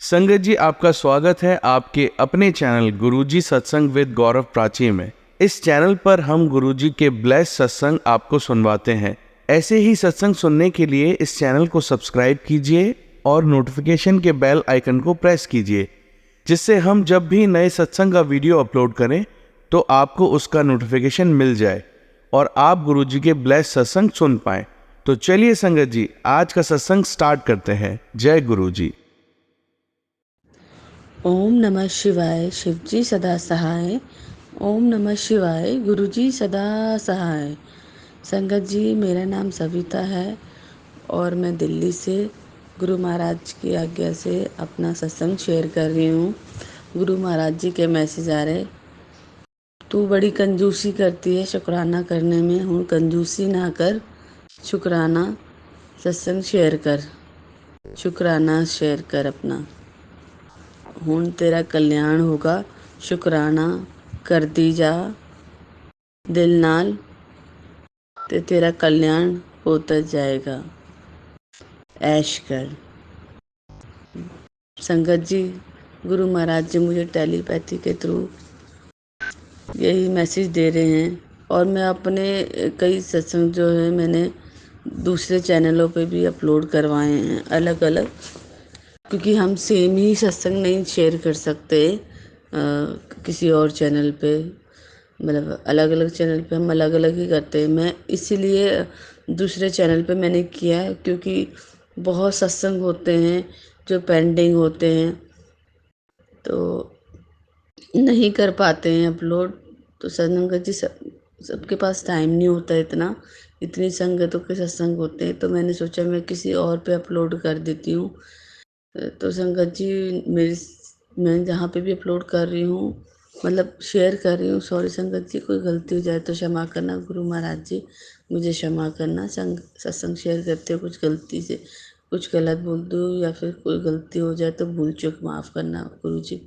संगत जी, आपका स्वागत है आपके अपने चैनल गुरुजी सत्संग विद गौरव प्राची में। इस चैनल पर हम गुरुजी के ब्लेस सत्संग आपको सुनवाते हैं। ऐसे ही सत्संग सुनने के लिए इस चैनल को सब्सक्राइब कीजिए और नोटिफिकेशन के बेल आइकन को प्रेस कीजिए, जिससे हम जब भी नए सत्संग का वीडियो अपलोड करें तो आपको उसका नोटिफिकेशन मिल जाए और आप गुरुजी के ब्लेस सत्संग सुन पाएं। तो चलिए संगत जी, आज का सत्संग स्टार्ट करते हैं। जय गुरुजी। ओम नमः शिवाय। शिवजी सदा सहाय। ओम नमः शिवाय। गुरुजी सदा सहाय। संगत जी, मेरा नाम सविता है और मैं दिल्ली से गुरु महाराज की आज्ञा से अपना सत्संग शेयर कर रही हूँ। गुरु महाराज जी के मैसेज आ रहे, तू बड़ी कंजूसी करती है शुक्राना करने में, हूँ कंजूसी ना कर, शुक्राना सत्संग शेयर कर, शुक्राना शेयर कर अपना, ਹੁਣ तेरा कल्याण होगा, शुक्राना कर दी जा दिल नाल ते तेरा कल्याण होता जाएगा, ऐश कर। संगत जी, गुरु महाराज जी मुझे टेलीपैथी के थ्रू यही मैसेज दे रहे हैं और मैं अपने कई सत्संग जो है मैंने दूसरे चैनलों पे भी अपलोड करवाए हैं अलग अलग, क्योंकि हम सेम ही सत्संग नहीं शेयर कर सकते किसी और चैनल पे। मतलब अलग अलग चैनल पे हम अलग अलग ही करते हैं। मैं इसीलिए दूसरे चैनल पे मैंने किया है, क्योंकि बहुत सत्संग होते हैं जो पेंडिंग होते हैं तो नहीं कर पाते हैं अपलोड। तो संगत जी, सबके पास टाइम नहीं होता इतना, इतनी संगतों के सत्संग होते हैं, तो मैंने सोचा मैं किसी और पे अपलोड कर देती हूँ। तो संगत जी, मैं जहाँ पे भी अपलोड कर रही हूँ, मतलब शेयर कर रही हूँ, सॉरी संगत जी, कोई गलती हो जाए तो क्षमा करना। गुरु महाराज जी मुझे क्षमा करना, सत्संग शेयर करते हो कुछ गलती से कुछ गलत बोल दूँ या फिर कोई गलती हो जाए तो भूल चूक माफ़ करना गुरु जी।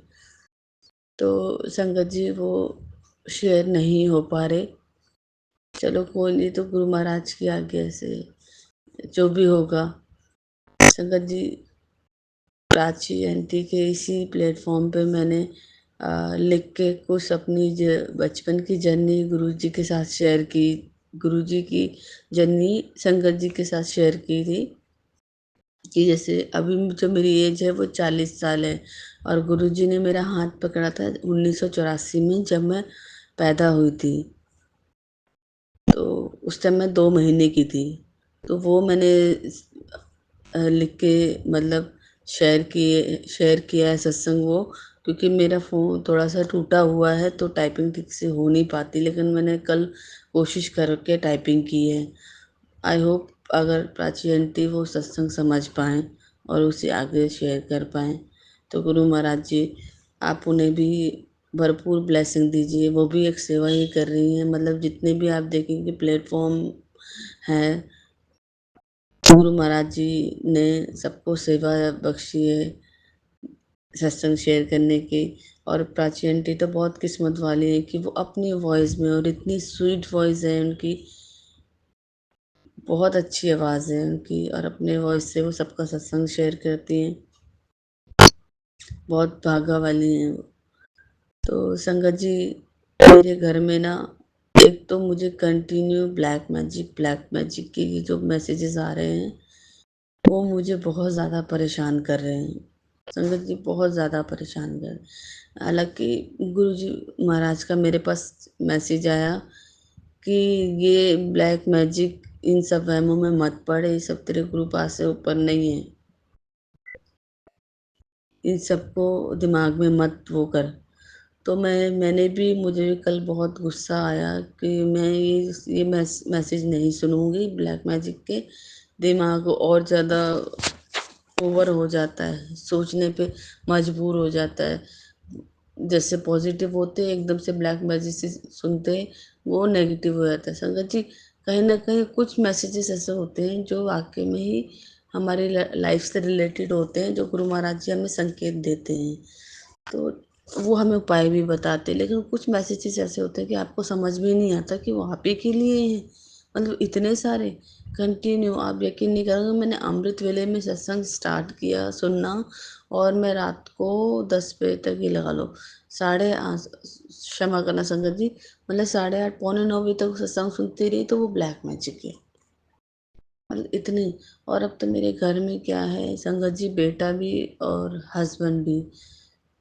तो संगत जी, वो शेयर नहीं हो पा रहे, चलो कोई नहीं, तो गुरु महाराज की आज्ञा से जो भी होगा। संगत जी, प्राची आंटी के इसी प्लेटफॉर्म पे मैंने लिख के कुछ अपनी बचपन की जर्नी गुरुजी के साथ शेयर की, गुरुजी की जर्नी संगत जी के साथ शेयर की थी कि जैसे अभी जो मेरी एज है वो 40 साल है और गुरुजी ने मेरा हाथ पकड़ा था 1984 में, जब मैं पैदा हुई थी। तो उस टाइम मैं 2 महीने की थी। तो वो मैंने लिख के मतलब शेयर किया है सत्संग वो, क्योंकि मेरा फ़ोन थोड़ा सा टूटा हुआ है तो टाइपिंग ठीक से हो नहीं पाती, लेकिन मैंने कल कोशिश करके टाइपिंग की है। आई होप अगर प्राची आंटी वो सत्संग समझ पाएँ और उसे आगे शेयर कर पाएँ, तो गुरु महाराज जी आप उन्हें भी भरपूर ब्लेसिंग दीजिए। वो भी एक सेवा ही कर रही हैं, मतलब जितने भी आप देखेंगे प्लेटफॉर्म हैं, गुरु महाराज जी ने सबको सेवा बख्शी है सत्संग शेयर करने की। और प्राची आंटी तो बहुत किस्मत वाली है कि वो अपनी वॉइस में, और इतनी स्वीट वॉइस है उनकी, बहुत अच्छी आवाज़ है उनकी, और अपने वॉइस से वो सबका सत्संग शेयर करती हैं, बहुत भागा वाली हैं वो। तो संगत जी, मेरे घर में ना एक तो मुझे कंटिन्यू ब्लैक मैजिक के जो मैसेजेस आ रहे हैं वो मुझे बहुत ज़्यादा परेशान कर रहे हैं। संगत जी, बहुत ज़्यादा परेशान कर, हालांकि गुरुजी महाराज का मेरे पास मैसेज आया कि ये ब्लैक मैजिक इन सब वहमों में मत पड़े, ये सब तेरे गुरु पास से ऊपर नहीं है, इन सबको दिमाग में मत वो कर। तो मैंने भी, मुझे भी कल बहुत गुस्सा आया कि मैं ये मैसेज नहीं सुनूंगी। ब्लैक मैजिक के दिमाग और ज़्यादा ओवर हो जाता है, सोचने पे मजबूर हो जाता है। जैसे पॉजिटिव होते हैं एकदम से ब्लैक मैजिक से सुनते हैं वो नेगेटिव हो जाता है। संगत जी, कहीं ना कहीं कुछ मैसेजेस ऐसे होते हैं जो वाकई में ही हमारी लाइफ से रिलेटेड होते हैं, जो गुरु महाराज जी हमें संकेत देते हैं, तो वो हमें उपाय भी बताते हैं। लेकिन कुछ मैसेजेस ऐसे होते हैं कि आपको समझ भी नहीं आता कि वो आप ही के लिए हैं, मतलब इतने सारे कंटिन्यू। आप यकीन नहीं करोगे, मैंने अमृत वेले में सत्संग स्टार्ट किया सुनना और मैं रात को 10 बजे तक ही लगा लो, साढ़े क्षमा करना संगत जी, मतलब 8:30 पौने 9 बजे तक सत्संग सुनती रही, तो वो ब्लैक मैजिक है। मतलब इतनी। और अब तो मेरे घर में क्या है संगत जी, बेटा भी और हस्बैंड भी,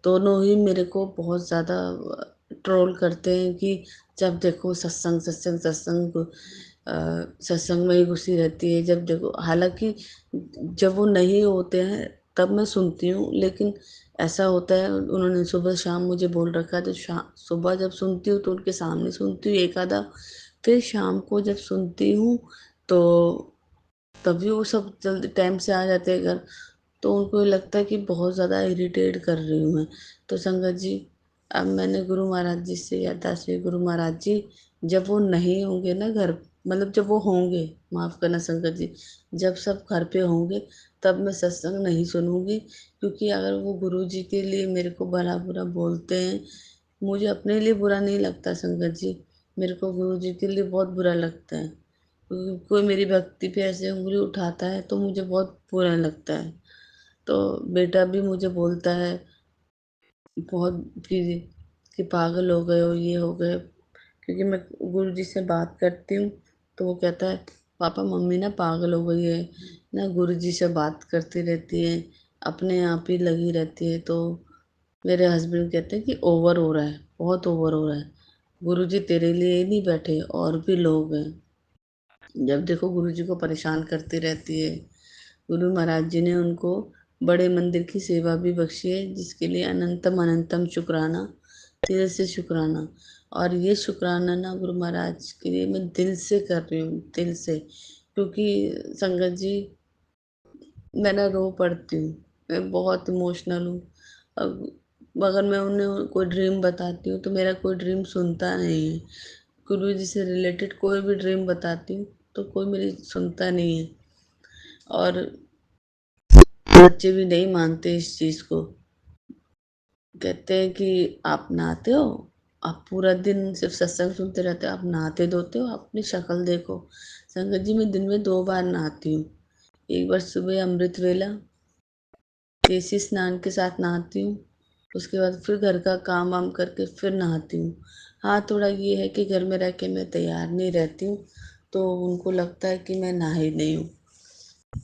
दोनों ही मेरे को बहुत ज़्यादा ट्रोल करते हैं कि जब देखो सत्संग सत्संग सत्संग, सत्संग में ही घुसी रहती है जब देखो। हालांकि जब वो नहीं होते हैं तब मैं सुनती हूँ, लेकिन ऐसा होता है उन्होंने सुबह शाम मुझे बोल रखा है, तो सुबह जब सुनती हूँ तो उनके सामने सुनती हूँ एक आधा, फिर शाम को जब सुनती हूँ तो तभी वो सब जल्दी टाइम से आ जाते हैं घर, तो उनको ये लगता है कि बहुत ज़्यादा इरिटेट कर रही हूँ मैं। तो संगत जी, अब मैंने गुरु महाराज जी से अरदास की, गुरु महाराज जी जब वो नहीं होंगे ना घर, मतलब जब वो होंगे, माफ़ करना संगत जी, जब सब घर पे होंगे तब मैं सत्संग नहीं सुनूंगी, क्योंकि अगर वो गुरु जी के लिए मेरे को भला बुरा बोलते हैं, मुझे अपने लिए बुरा नहीं लगता संगत जी, मेरे को गुरु जी के लिए बहुत बुरा लगता है। कोई मेरी भक्ति पे ऐसे उंगली उठाता है तो मुझे बहुत बुरा लगता है। तो बेटा भी मुझे बोलता है बहुत कि पागल हो गए हो, ये हो गए, क्योंकि मैं गुरु जी से बात करती हूँ तो वो कहता है पापा मम्मी ना पागल हो गई है ना, गुरु जी से बात करती रहती है, अपने आप ही लगी रहती है। तो मेरे हस्बैंड कहते हैं कि ओवर हो रहा है, बहुत ओवर हो रहा है, गुरु जी तेरे लिए ही नहीं बैठे, और भी लोग हैं, जब देखो गुरु जी को परेशान करती रहती है। गुरु महाराज जी ने उनको बड़े मंदिर की सेवा भी बख्शी है, जिसके लिए अनंतम अनंतम शुक्राना, दिल से शुक्राना। और ये शुक्राना ना गुरु महाराज के लिए मैं दिल से कर रही हूँ, दिल से, क्योंकि संगत जी मैं ना रो पड़ती हूँ, मैं बहुत इमोशनल हूँ। अब अगर मैं उन्हें कोई ड्रीम बताती हूँ तो मेरा कोई ड्रीम सुनता नहीं है, गुरु जी से रिलेटेड कोई भी ड्रीम बताती हूँ तो कोई मेरी सुनता नहीं है, और बच्चे भी नहीं मानते इस चीज़ को, कहते हैं कि आप नहाते हो, आप पूरा दिन सिर्फ सत्संग सुनते रहते हो, आप नहाते धोते हो, अपनी शक्ल देखो। संगत जी मैं दिन में 2 बार नहाती हूँ, एक बार सुबह अमृत वेला केसी स्नान के साथ नहाती हूँ, उसके बाद फिर घर का काम वाम करके फिर नहाती हूँ। हाँ थोड़ा ये है कि घर में रह के मैं तैयार नहीं रहती हूँ, तो उनको लगता है कि मैं नहाई नहीं हूँ।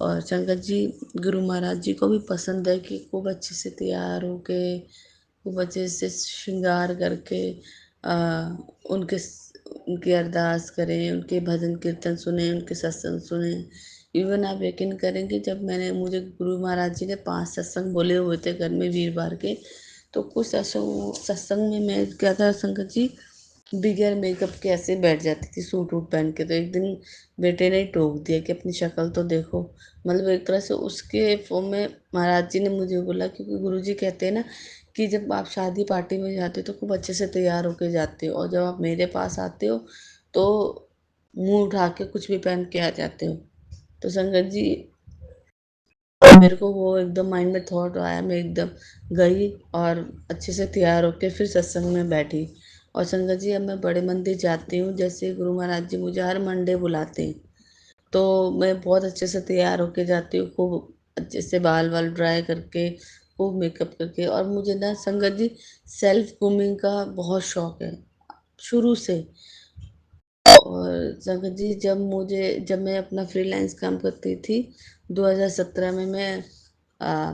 और शंकर जी गुरु महाराज जी को भी पसंद है कि खूब अच्छे से तैयार होके, खूब अच्छे से श्रृंगार करके आ, उनके उनकी अरदास करें, उनके भजन कीर्तन सुने, उनके सत्संग सुने। इवन आप यकीन करेंगे, जब मैंने मुझे गुरु महाराज जी ने 5 सत्संग बोले हुए थे घर में वीरवार के, तो कुछ सत्संग सत्संग में मैं क्या था संगत जी, बिगैर मेकअप के ऐसे बैठ जाती थी सूट वूट पहन के। तो एक दिन बेटे ने टोक दिया कि अपनी शक्ल तो देखो, मतलब एक तरह से उसके फॉर्म में महाराज जी ने मुझे बोला, क्योंकि गुरुजी कहते हैं ना कि जब आप शादी पार्टी में जाते हो तो खूब अच्छे से तैयार होके जाते हो, और जब आप मेरे पास आते हो तो मुंह उठा के कुछ भी पहन के आ जाते हो। तो संगत जी मेरे को वो एकदम माइंड में थॉट आया, मैं एकदम गई और अच्छे से तैयार होके फिर सत्संग में बैठी। और संगत जी अब मैं बड़े मंदिर जाती हूँ, जैसे गुरु महाराज जी मुझे हर मंडे बुलाते हैं, तो मैं बहुत अच्छे से तैयार होके जाती हूँ, खूब अच्छे से बाल वाल ड्राई करके, खूब मेकअप करके। और मुझे ना संगत जी सेल्फ ग्रूमिंग का बहुत शौक है शुरू से। और संगत जी जब मैं अपना फ्रीलांस काम करती थी 2017 में, मैं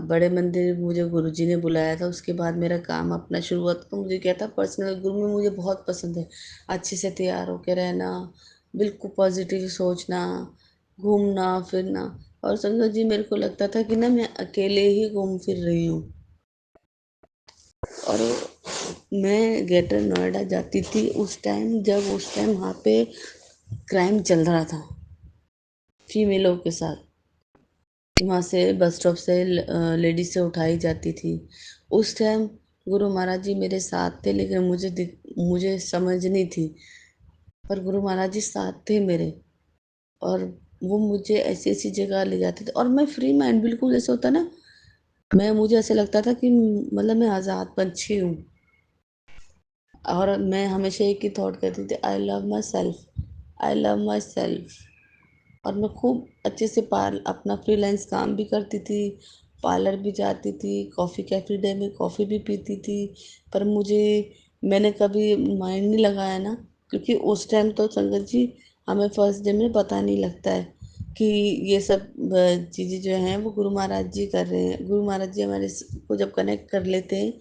बड़े मंदिर मुझे गुरुजी ने बुलाया था, उसके बाद मेरा काम अपना शुरुआत का मुझे क्या था, पर्सनल ग्रूमिंग में मुझे बहुत पसंद है, अच्छे से तैयार होके रहना, बिल्कुल पॉजिटिव सोचना, घूमना फिरना। और संगत जी मेरे को लगता था कि ना मैं अकेले ही घूम फिर रही हूँ। और मैं ग्रेटर नोएडा जाती थी उस टाइम, जब उस टाइम वहाँ पे क्राइम चल रहा था फीमेलों के साथ, कि वहाँ से बस स्टॉप से लेडीज से उठाई जाती थी। उस टाइम गुरु महाराज जी मेरे साथ थे, लेकिन मुझे समझ नहीं थी, पर गुरु महाराज जी साथ थे मेरे। और वो मुझे ऐसी ऐसी जगह ले जाते थे, और मैं फ्री माइंड बिल्कुल, जैसे होता ना, मैं मुझे ऐसे लगता था कि मतलब मैं आज़ाद पंछी हूँ। और मैं हमेशा एक ही थॉट करती थी, I love my self, I love my self. और मैं खूब अच्छे से पार अपना फ्रीलांस काम भी करती थी, पार्लर भी जाती थी, कॉफ़ी कैफ़े डे में कॉफ़ी भी पीती थी, पर मैंने कभी माइंड नहीं लगाया ना, क्योंकि उस टाइम तो संगत जी हमें फर्स्ट डे में पता नहीं लगता है कि ये सब चीज़ें जो हैं वो गुरु महाराज जी कर रहे हैं। गुरु महाराज जी हमारे को जब कनेक्ट कर लेते हैं,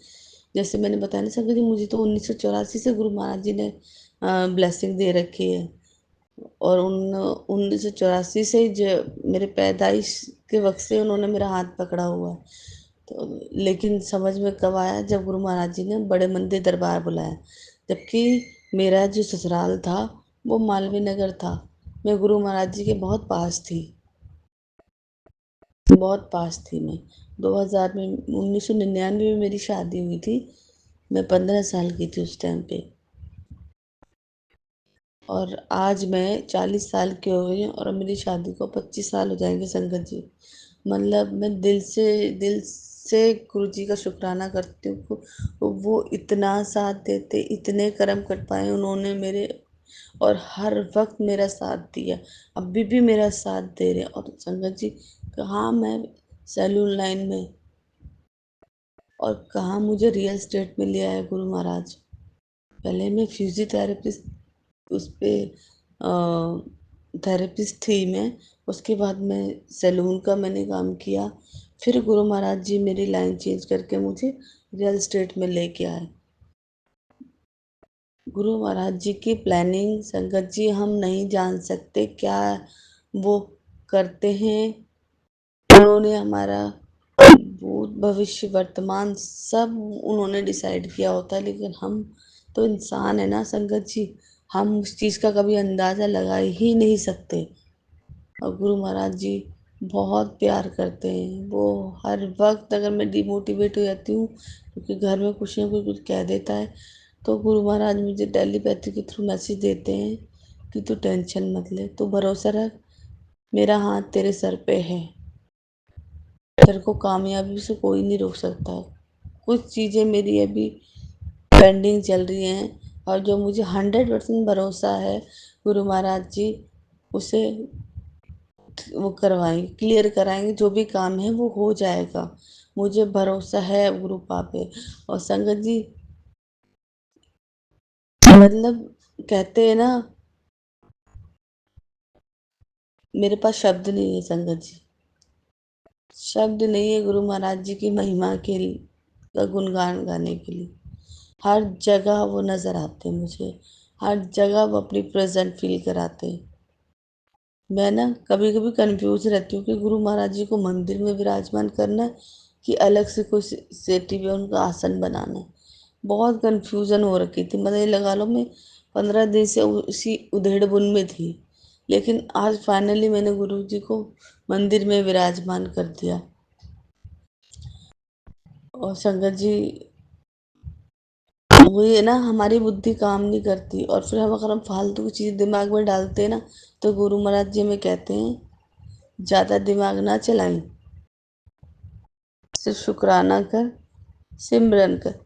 जैसे मैंने बताया ना संगत जी, मुझे तो 1984 से गुरु महाराज जी ने ब्लेसिंग दे रखी है। और 1984 से ही जो मेरे पैदाइश के वक्त से उन्होंने मेरा हाथ पकड़ा हुआ है। तो लेकिन समझ में कब आया, जब गुरु महाराज जी ने बड़े मंदिर दरबार बुलाया, जबकि मेरा जो ससुराल था वो मालवीय नगर था। मैं गुरु महाराज जी के बहुत पास थी, बहुत पास थी मैं। 2000 में 1999 में मेरी शादी हुई थी। मैं 15 साल की थी उस टाइम पे, और आज मैं 40 साल की हो गई हूँ और मेरी शादी को 25 साल हो जाएंगे संगत जी। मतलब मैं दिल से गुरु जी का शुक्राना करती हूँ वो इतना साथ देते, इतने कर्म कर पाए उन्होंने मेरे, और हर वक्त मेरा साथ दिया, अभी भी मेरा साथ दे रहे हैं। और संगत जी, कहाँ मैं सैलून लाइन में, और कहाँ मुझे रियल एस्टेट में लिया है गुरु महाराज। पहले मैं फिजियोथेरेपिस्ट उस पे थेरेपिस्ट थी मैं। उसके बाद मैं सैलून का मैंने काम किया, फिर गुरु महाराज जी मेरी लाइन चेंज करके मुझे रियल एस्टेट में लेके आए। गुरु महाराज जी की प्लानिंग संगत जी हम नहीं जान सकते, क्या वो करते हैं। उन्होंने हमारा भूत भविष्य वर्तमान सब उन्होंने डिसाइड किया होता है, लेकिन हम तो इंसान है ना संगत जी, हम उस चीज़ का कभी अंदाज़ा लगा ही नहीं सकते। और गुरु महाराज जी बहुत प्यार करते हैं। वो हर वक्त अगर मैं डिमोटिवेट हो जाती हूँ, क्योंकि घर में कुछ ना कुछ कह देता है, तो गुरु महाराज मुझे टेलीपैथी के थ्रू मैसेज देते हैं कि तू टेंशन मत ले, तू भरोसा रख, मेरा हाथ तेरे सर पे है, तेरे को कामयाबी से कोई नहीं रोक सकता। कुछ चीज़ें मेरी अभी पेंडिंग चल रही हैं, और जो मुझे 100% भरोसा है गुरु महाराज जी उसे वो करवाएंगे, क्लियर कराएंगे, जो भी काम है वो हो जाएगा। मुझे भरोसा है गुरु पे। और संगत जी, मतलब कहते हैं ना, मेरे पास शब्द नहीं है संगत जी, शब्द नहीं है गुरु महाराज जी की महिमा के लिए, का गुणगान गाने के लिए। हर जगह वो नज़र आते हैं मुझे, हर जगह वो अपनी प्रेजेंट फील कराते हैं। मैं ना कभी कभी कंफ्यूज रहती हूँ कि गुरु महाराज जी को मंदिर में विराजमान करना है कि अलग से कोई सेटी पे उनका आसन बनाना है। बहुत कंफ्यूजन हो रखी थी, मतलब ये लगा लो मैं 15 दिन से उसी उधेड़ बुन में थी। लेकिन आज फाइनली मैंने गुरु जी को मंदिर में विराजमान कर दिया। और संगत जी, वो ये ना, हमारी बुद्धि काम नहीं करती, और फिर अगर हम फालतू की चीज़ दिमाग में डालते हैं ना, तो गुरु महाराज जी हमें कहते हैं ज़्यादा दिमाग ना चलाएं, सिर्फ शुक्राना कर, सिमरन कर।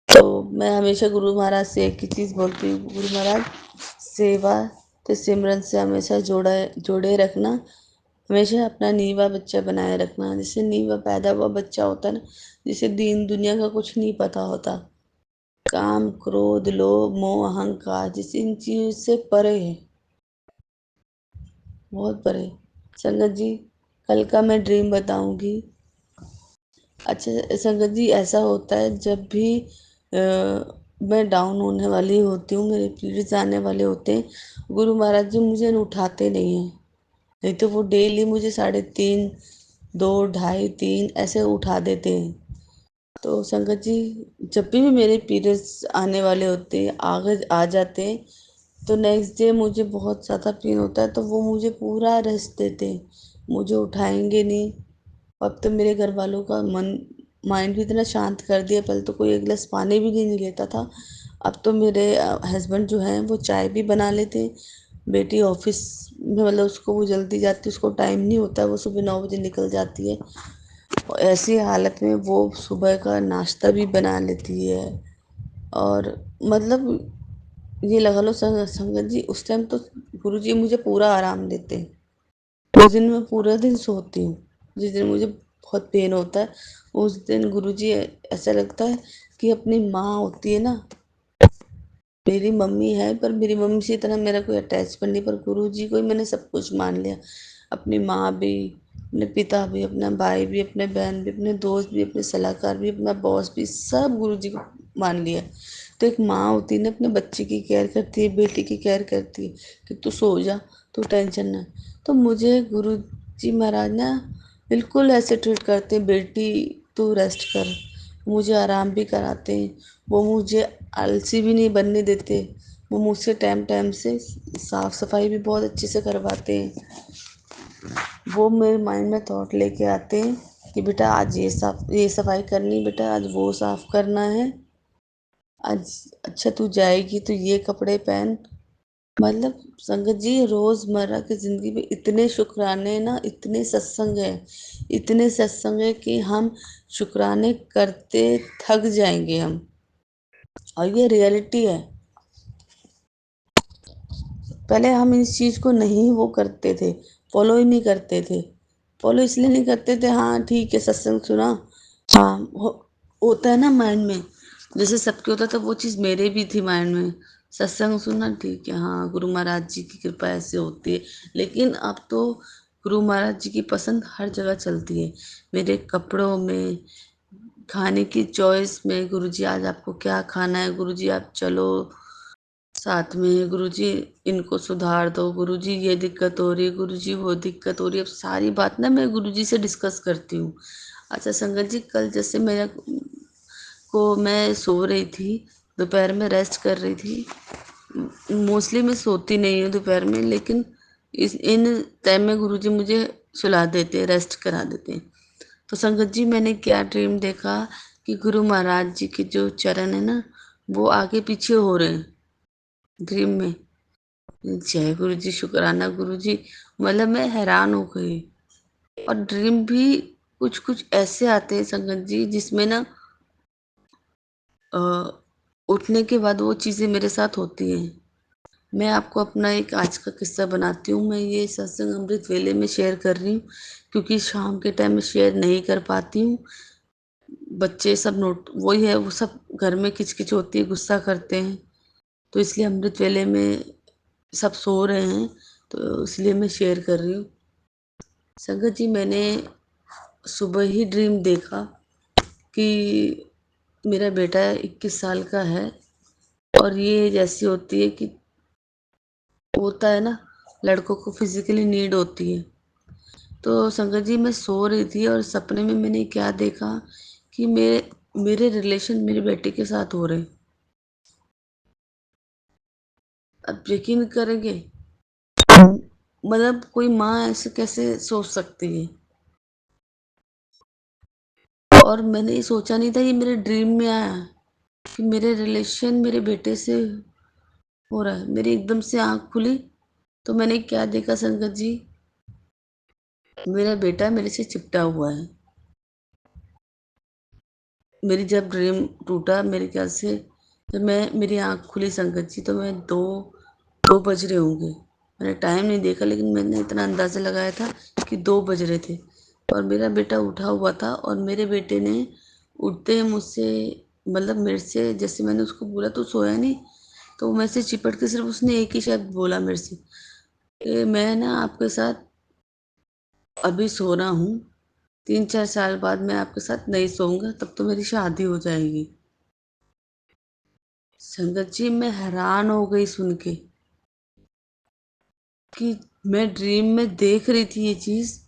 तो मैं हमेशा गुरु महाराज से एक ही चीज़ बोलती हूँ, गुरु महाराज सेवा तो सिमरन से हमेशा जोड़े रखना, हमेशा अपना नीवा बच्चा बनाए रखना। जैसे नीवा पैदा हुआ बच्चा होता है ना, जिसे दीन दुनिया का कुछ नहीं पता होता, काम क्रोध लोभ मोह अहंकार जिस इन चीज़ों से परे है, बहुत परे। संगत जी, कल का मैं ड्रीम बताऊंगी। अच्छा संगत जी, ऐसा होता है जब भी मैं डाउन होने वाली होती हूँ, मेरे पीरियड्स आने वाले होते हैं, गुरु महाराज जी मुझे उठाते नहीं हैं। नहीं तो वो डेली मुझे 3:30, 2, ढाई, 3 ऐसे उठा देते हैं। तो संगत जी, जब भी मेरे पीरियड्स आने वाले होते हैं, आगे आ जाते हैं, तो नेक्स्ट डे मुझे बहुत ज़्यादा पेन होता है, तो वो मुझे पूरा रेस्ट देते हैं, मुझे उठाएंगे नहीं। अब तो मेरे घर वालों का माइंड भी इतना शांत कर दिया, पहले तो कोई एक गिलास पानी भी नहीं लेता था। अब तो मेरे हस्बैंड जो हैं वो चाय भी बना लेते हैं। बेटी ऑफिस में, मतलब उसको वो जल्दी जाती है, उसको टाइम नहीं होता, वो सुबह 9 बजे निकल जाती है, और ऐसी हालत में वो सुबह का नाश्ता भी बना लेती है। और मतलब ये लगा लो संगत जी, उस टाइम तो गुरु जी मुझे पूरा आराम देते हैं। उस दिन मैं पूरा दिन सोती हूँ, जिस दिन मुझे बहुत पेन होता है। उस दिन गुरुजी ऐसा लगता है कि अपनी माँ होती है ना, मेरी मम्मी है पर मेरी मम्मी से इतना मेरा कोई अटैचमेंट नहीं, पर गुरुजी को ही मैंने सब कुछ मान लिया। अपनी माँ भी, अपने पिता भी, अपना भाई भी, अपने बहन भी, अपने दोस्त भी, अपने सलाहकार भी, अपना बॉस भी, सब गुरुजी को मान लिया। तो एक माँ होती है ना, अपने बच्चे की केयर करती है, बेटी की केयर करती है कि तू सो जा, तू टेंशन ना। तो मुझे गुरुजी महाराज ना बिल्कुल ऐसे ट्रीट करते हैं, बेटी तू रेस्ट कर। मुझे आराम भी कराते हैं, वो मुझे आलसी भी नहीं बनने देते। वो मुझसे टाइम टाइम से साफ सफाई भी बहुत अच्छे से करवाते हैं। वो मेरे माइंड में थॉट लेके आते हैं कि बेटा आज ये सफाई करनी, बेटा आज वो साफ करना है, आज अच्छा तू जाएगी तो ये कपड़े पहन। मतलब संगत जी, रोजमर्रा की जिंदगी में इतने शुक्राने ना, इतने सत्संग है, इतने सत्संग है कि हम शुक्राने करते थक जाएंगे हम। और ये रियलिटी है। पहले हम इस चीज को नहीं वो करते थे, फॉलो ही नहीं करते थे। फॉलो इसलिए नहीं करते थे, हाँ ठीक है सत्संग सुना, हाँ होता है ना माइंड में, जैसे सबके होता था वो चीज़ मेरे भी थी माइंड में। सत्संग सुनना ठीक है, हाँ गुरु महाराज जी की कृपा ऐसे होती है। लेकिन अब तो गुरु महाराज जी की पसंद हर जगह चलती है, मेरे कपड़ों में, खाने की चॉइस में। गुरुजी आज आपको क्या खाना है, गुरुजी आप चलो साथ में, गुरुजी इनको सुधार दो, गुरुजी ये दिक्कत हो रही है, गुरुजी वो दिक्कत हो रही है। अब सारी बात ना मैं गुरुजी से डिस्कस करती हूँ। अच्छा संगत जी, कल जैसे मेरा को मैं सो रही थी, दोपहर में रेस्ट कर रही थी। मोस्टली मैं सोती नहीं हूँ दोपहर में, लेकिन इस इन टाइम में गुरुजी मुझे सुला देते हैं, रेस्ट करा देते हैं। तो संगत जी, मैंने क्या ड्रीम देखा कि गुरु महाराज जी के जो चरण है ना, वो आगे पीछे हो रहे हैं ड्रीम में। जय गुरु जी, शुक्राना गुरु जी। मतलब मैं हैरान हो गई। और ड्रीम भी कुछ कुछ ऐसे आते हैं संगत जी, जिसमें ना अ, उठने के बाद वो चीज़ें मेरे साथ होती हैं। मैं आपको अपना एक आज का किस्सा बनाती हूँ। मैं ये सत्संग अमृत वेले में शेयर कर रही हूँ, क्योंकि शाम के टाइम में शेयर नहीं कर पाती हूँ। बच्चे सब नोट वही है, वो सब घर में किचकिच होती है, गुस्सा करते हैं, तो इसलिए अमृत वेले में सब सो रहे हैं, तो इसलिए मैं शेयर कर रही हूँ। संगत जी, मैंने सुबह ही ड्रीम देखा कि मेरा बेटा 21 साल का है, और ये जैसी होती है कि होता है ना, लड़कों को फिजिकली नीड होती है। तो संगत जी, मैं सो रही थी और सपने में मैंने क्या देखा कि मेरे मेरे रिलेशन मेरे बेटे के साथ हो रहे हैं। अब यकीन करेंगे, मतलब कोई माँ ऐसे कैसे सोच सकती है। और मैंने ये सोचा नहीं था, ये मेरे ड्रीम में आया कि मेरे रिलेशन मेरे बेटे से हो रहा है। मेरी एकदम से आँख खुली, तो मैंने क्या देखा संगत जी, मेरा बेटा मेरे से चिपटा हुआ है। मेरी जब ड्रीम टूटा, मेरे ख्याल से जब मेरी आँख खुली संगत जी, तो मैं 2 बज रहे होंगे। मैंने टाइम नहीं देखा, लेकिन मैंने इतना अंदाज़ा लगाया था कि 2 बज रहे थे। और मेरा बेटा उठा हुआ था, और मेरे बेटे ने उठते ही मुझसे, मतलब मेरे से, जैसे मैंने उसको बोला तो सोया नहीं, तो मेरे से चिपट के सिर्फ उसने एक ही शब्द बोला मेरे से कि मैं ना आपके साथ अभी सो रहा हूँ, 3-4 साल बाद मैं आपके साथ नहीं सोऊंगा, तब तो मेरी शादी हो जाएगी। संगत जी, मैं हैरान हो गई सुन के कि मैं ड्रीम में देख रही थी ये चीज,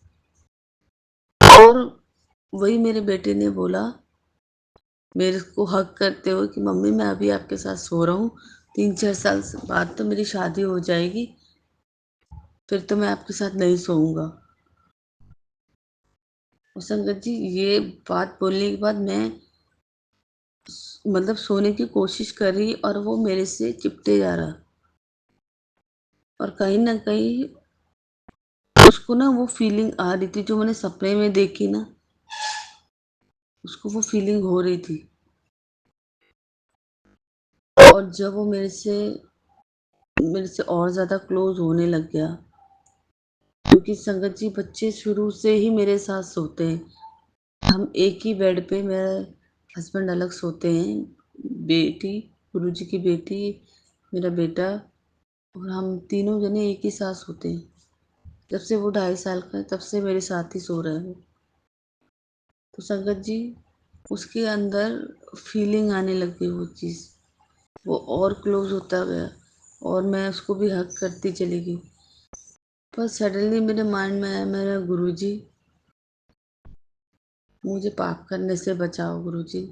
और वही मेरे बेटे ने बोला मेरे को हक करते हुए कि मम्मी मैं अभी आपके साथ सो रहा हूँ, 3-4 साल बाद तो मेरी शादी हो जाएगी, फिर तो मैं आपके साथ नहीं सोऊंगा। और संगत जी, ये बात बोलने के बाद मैं मतलब सोने की कोशिश कर रही, और वो मेरे से चिपटे जा रहा। और कहीं ना कहीं उसको ना वो फीलिंग आ रही थी जो मैंने सपने में देखी ना, उसको वो फीलिंग हो रही थी। और जब वो मेरे से और ज़्यादा क्लोज होने लग गया, क्योंकि संगत जी, बच्चे शुरू से ही मेरे साथ सोते हैं। हम एक ही बेड पे, मेरे हस्बैंड अलग सोते हैं, बेटी, गुरुजी की बेटी, मेरा बेटा और हम तीनों जने एक ही साथ सोते हैं। जब से वो 2.5 साल का है तब से मेरे साथ ही सो रहा है वो। तो संगत जी, उसके अंदर फीलिंग आने लग गई वो चीज़, वो और क्लोज़ होता गया और मैं उसको भी हग करती चली गई। पर सडनली मेरे माइंड में आया, मेरा गुरुजी, मुझे पाप करने से बचाओ गुरुजी।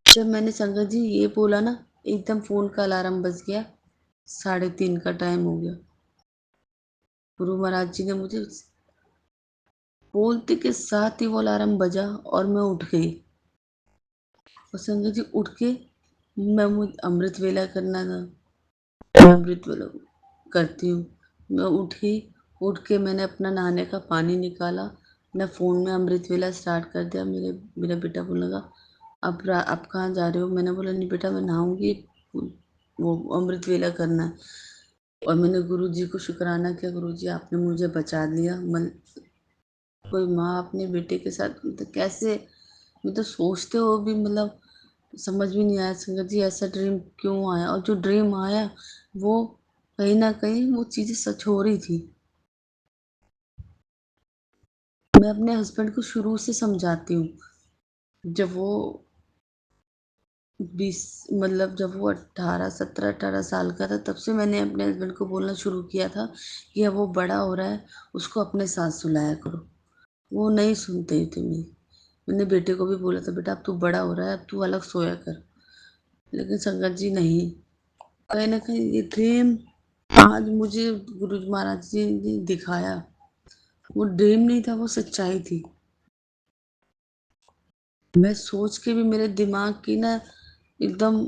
जब मैंने संगत जी ये बोला ना, एकदम फ़ोन का अलार्म बज गया, 3:30 का टाइम हो गया। गुरु महाराज जी ने मुझे बोलते के साथ ही वो अलार्म बजा और मैं उठ गई। और संगत जी उठ के मुझे अमृत वेला करना था, मैं अमृत वेला करती हूँ। मैं उठी, उठ के मैंने अपना नहाने का पानी निकाला, मैं फ़ोन में अमृत वेला स्टार्ट कर दिया। मेरा बेटा बोलने लगा, अब कहाँ जा रहे हो? मैंने बोला नहीं बेटा, मैं नहाऊंगी, वो अमृत वेला करना है। और मैंने गुरु जी को शुक्राना किया, गुरु जी आपने मुझे बचा लिया। कोई माँ अपने बेटे के साथ तो कैसे, मतलब सोचते हो भी, मतलब समझ भी नहीं आया संगत जी ऐसा ड्रीम क्यों आया। और जो ड्रीम आया वो कहीं ना कहीं वो चीज़ें सच हो रही थी। मैं अपने हस्बैंड को शुरू से समझाती हूँ, जब वो 20, मतलब जब वो 18 साल का था तब से मैंने अपने हस्बैंड को बोलना शुरू किया था कि अब वो बड़ा हो रहा है, उसको अपने साथ सुलाया करो। वो नहीं सुनते थे मेरी। मैंने बेटे को भी बोला था, बेटा अब तू बड़ा हो रहा है, अब तू अलग सोया कर। लेकिन संगत जी नहीं, कहीं न कहीं ये ड्रीम आज मुझे गुरु महाराज जी ने दिखाया। वो ड्रीम नहीं था, वो सच्चाई थी। मैं सोच के भी मेरे दिमाग की ना एकदम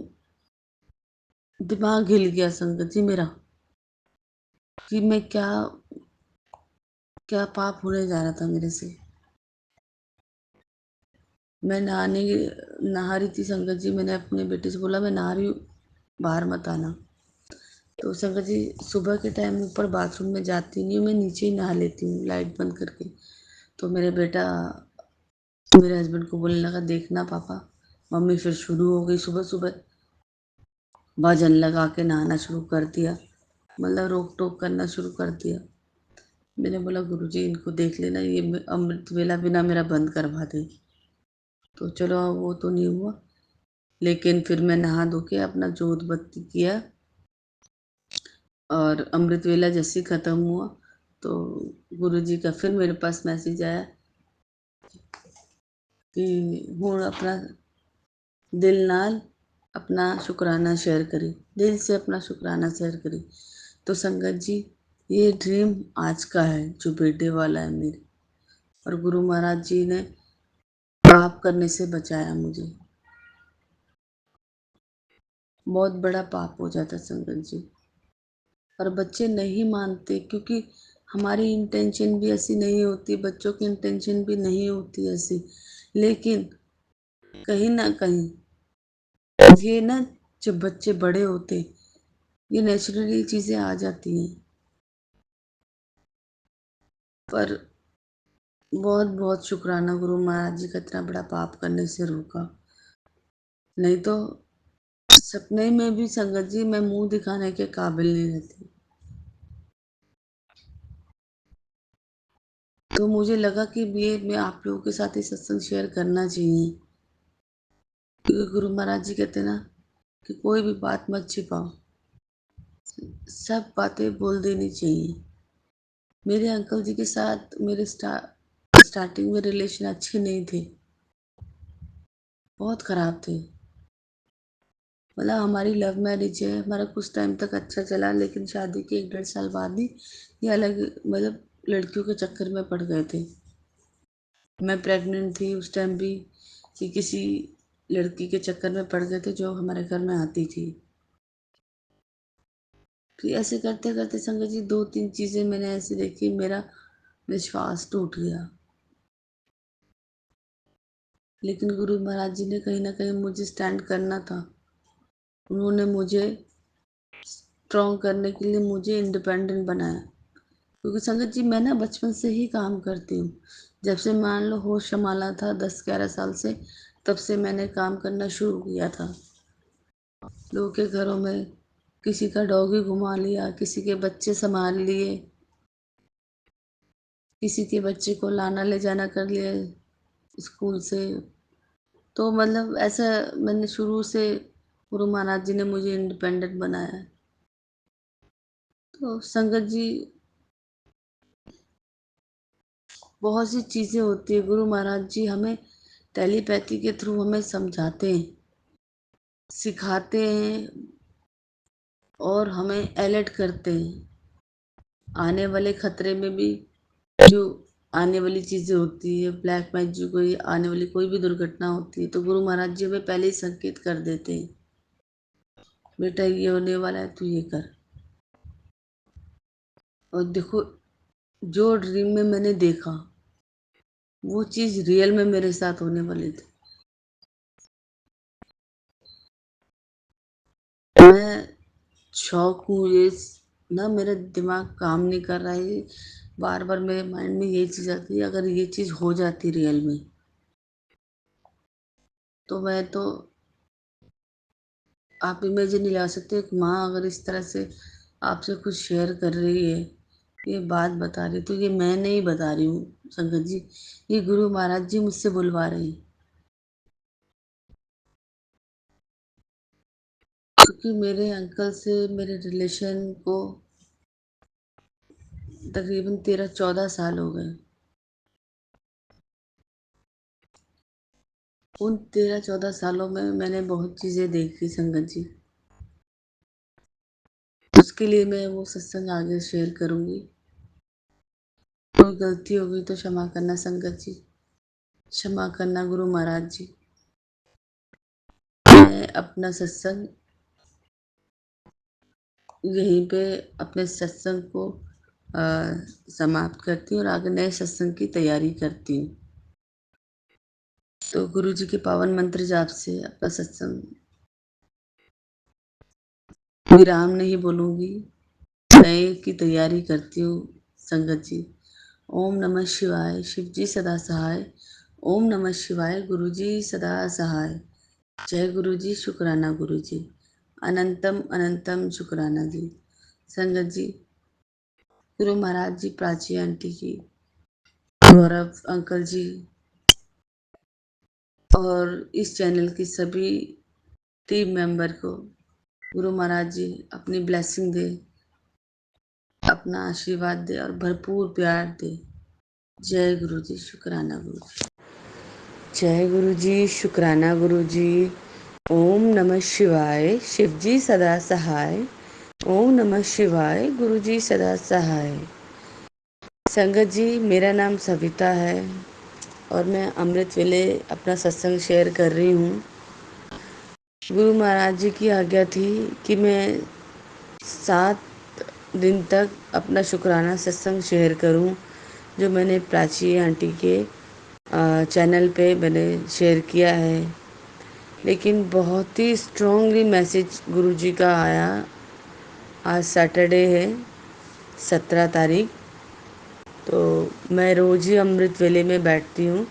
दिमाग हिल गया संगत जी मेरा, कि मैं क्या क्या पाप होने जा रहा था मेरे से। मैं नहा रही थी संगत जी, मैंने अपने बेटे से बोला मैं नहा रही हूँ, बाहर मत आना। तो संगत जी सुबह के टाइम ऊपर बाथरूम में जाती नहीं हूँ, मैं नीचे ही नहा लेती हूँ लाइट बंद करके। तो मेरे बेटा मेरे हस्बैंड को बोलने लगा, देखना पापा मम्मी फिर शुरू हो गई सुबह सुबह, भजन लगा के नहाना शुरू कर दिया, मतलब रोक टोक करना शुरू कर दिया। मैंने बोला गुरुजी इनको देख लेना, ये अमृत वेला बिना मेरा बंद करवा दे। तो चलो वो तो नहीं हुआ, लेकिन फिर मैं नहा धो के अपना जोत बत्ती किया और अमृत वेला जैसे ही ख़त्म हुआ तो गुरुजी का फिर मेरे पास मैसेज आया कि हूँ अपना दिल नाल अपना शुक्राना शेयर करी, दिल से अपना शुक्राना शेयर करी। तो संगत जी ये ड्रीम आज का है जो बेटे वाला है मेरे, और गुरु महाराज जी ने पाप करने से बचाया मुझे। बहुत बड़ा पाप हो जाता संगत जी, पर बच्चे नहीं मानते क्योंकि हमारी इंटेंशन भी ऐसी नहीं होती, बच्चों की इंटेंशन भी नहीं होती ऐसी। लेकिन कहीं ना कहीं ये ना, जब बच्चे बड़े होते ये नेचुरली चीज़ें आ जाती हैं। पर बहुत बहुत शुक्राना गुरु महाराज जी का इतना बड़ा पाप करने से रोका, नहीं तो सपने में भी संगत जी मैं मुंह दिखाने के काबिल नहीं रहती। तो मुझे लगा कि ये मैं आप लोगों के साथ ही सत्संग शेयर करना चाहिए, क्योंकि गुरु महाराज जी कहते हैं ना कि कोई भी बात मत छिपाओ, सब बातें बोल देनी चाहिए। मेरे अंकल जी के साथ मेरे स्टार्टिंग में रिलेशन अच्छे नहीं थे, बहुत ख़राब थे। मतलब हमारी लव मैरिज है, हमारा कुछ टाइम तक अच्छा चला, लेकिन शादी के 1 डेढ़ साल बाद ही ये अलग, मतलब लड़कियों के चक्कर में पड़ गए थे। मैं प्रेग्नेंट थी उस टाइम भी, कि किसी लड़की के चक्कर में पड़ गए थे जो हमारे घर में आती थी। फिर ऐसे करते करते संगत जी 2-3 चीज़ें मैंने ऐसी देखी, मेरा विश्वास टूट गया। लेकिन गुरु महाराज जी ने कहीं न कहीं मुझे स्टैंड करना था। उन्होंने मुझे स्ट्रॉन्ग करने के लिए मुझे इंडिपेंडेंट बनाया। क्योंकि संगत जी मैं ना बचपन से ही काम करती हूँ। जब से मान लो होश संभाला था 10-11 साल से, तब से मैंने काम करना शुरू किया था। लोगों के घरों में किसी का डॉगी घुमा लिया, किसी के बच्चे सँभाल लिए, किसी के बच्चे को लाना ले जाना कर लिया स्कूल से। तो मतलब ऐसा मैंने शुरू से गुरु महाराज जी ने मुझे इंडिपेंडेंट बनाया है। तो संगत जी बहुत सी चीज़ें होती हैं, गुरु महाराज जी हमें टेलीपैथी के थ्रू हमें समझाते हैं, सिखाते हैं और हमें अलर्ट करते हैं। आने वाले खतरे में भी जो आने वाली चीज़ें होती है, ब्लैक मैजिक कोई आने वाली कोई भी दुर्घटना होती है, तो गुरु महाराज जी हमें पहले ही संकेत कर देते हैं, बेटा ये होने वाला है, तू ये कर। और देखो, जो ड्रीम में मैंने देखा, वो चीज़ रियल में मेरे साथ होने वाली थी। मैं शॉक हूँ, ये ना मेरा दिमाग काम नहीं कर रहा है। बार-बार मेरे माइंड में यही चीज़ आती है, अगर ये चीज़ हो जाती रियल में, तो मैं तो आप इमेजिन नहीं लगा सकते, एक माँ अगर इस तरह से आपसे कुछ शेयर कर रही है, ये बात बता रही, तो ये मैं नहीं बता रही हूँ संगत जी, ये गुरु महाराज जी मुझसे बुलवा रहे हैं। क्योंकि मेरे अंकल से मेरे रिलेशन को तकरीबन 13-14 साल हो गए। उन 13-14 सालों में मैंने बहुत चीज़ें देखी संगत जी। उसके लिए मैं वो सत्संग आगे शेयर करूँगी। कोई गलती हो गई तो क्षमा करना संगत जी, क्षमा करना गुरु महाराज जी। मैं अपना सत्संग यहीं पे अपने सत्संग को समाप्त करती हूँ और आगे नए सत्संग की तैयारी करती हूँ। तो गुरु जी के पावन मंत्र जाप से अपना सत्संग विराम नहीं बोलूँगी, नए की तैयारी करती हूँ संगत जी। ओम नमः शिवाय, शिव जी सदा सहाय। ओम नमः शिवाय, गुरु जी सदा सहाय। जय गुरु जी, शुक्राना गुरु जी, अनंतम अनंतम शुक्राना जी। संगत जी, गुरु महाराज जी, प्राची आंटी जी, गौरव अंकल जी और इस चैनल की सभी टीम मेंबर को गुरु महाराज जी अपनी ब्लेसिंग दे, अपना आशीर्वाद दे और भरपूर प्यार दे। जय गुरु जी, शुक्राना गुरु जी। जय गुरु जी, शुक्राना गुरु जी। ओम नमः शिवाय, शिव जी सदा सहाय। ओम नमः शिवाय, गुरु जी सदा सहाय। संगत जी, मेरा नाम सविता है और मैं अमृत वेले अपना सत्संग शेयर कर रही हूँ। गुरु महाराज जी की आज्ञा थी कि मैं 7 दिन तक अपना शुक्राना सत्संग शेयर करूं, जो मैंने प्राची आंटी के चैनल पे मैंने शेयर किया है। लेकिन बहुत ही स्ट्रॉन्गली मैसेज गुरु जी का आया। आज सैटरडे है 17 तारीख, तो मैं रोज़ ही अमृत वेले में बैठती हूँ।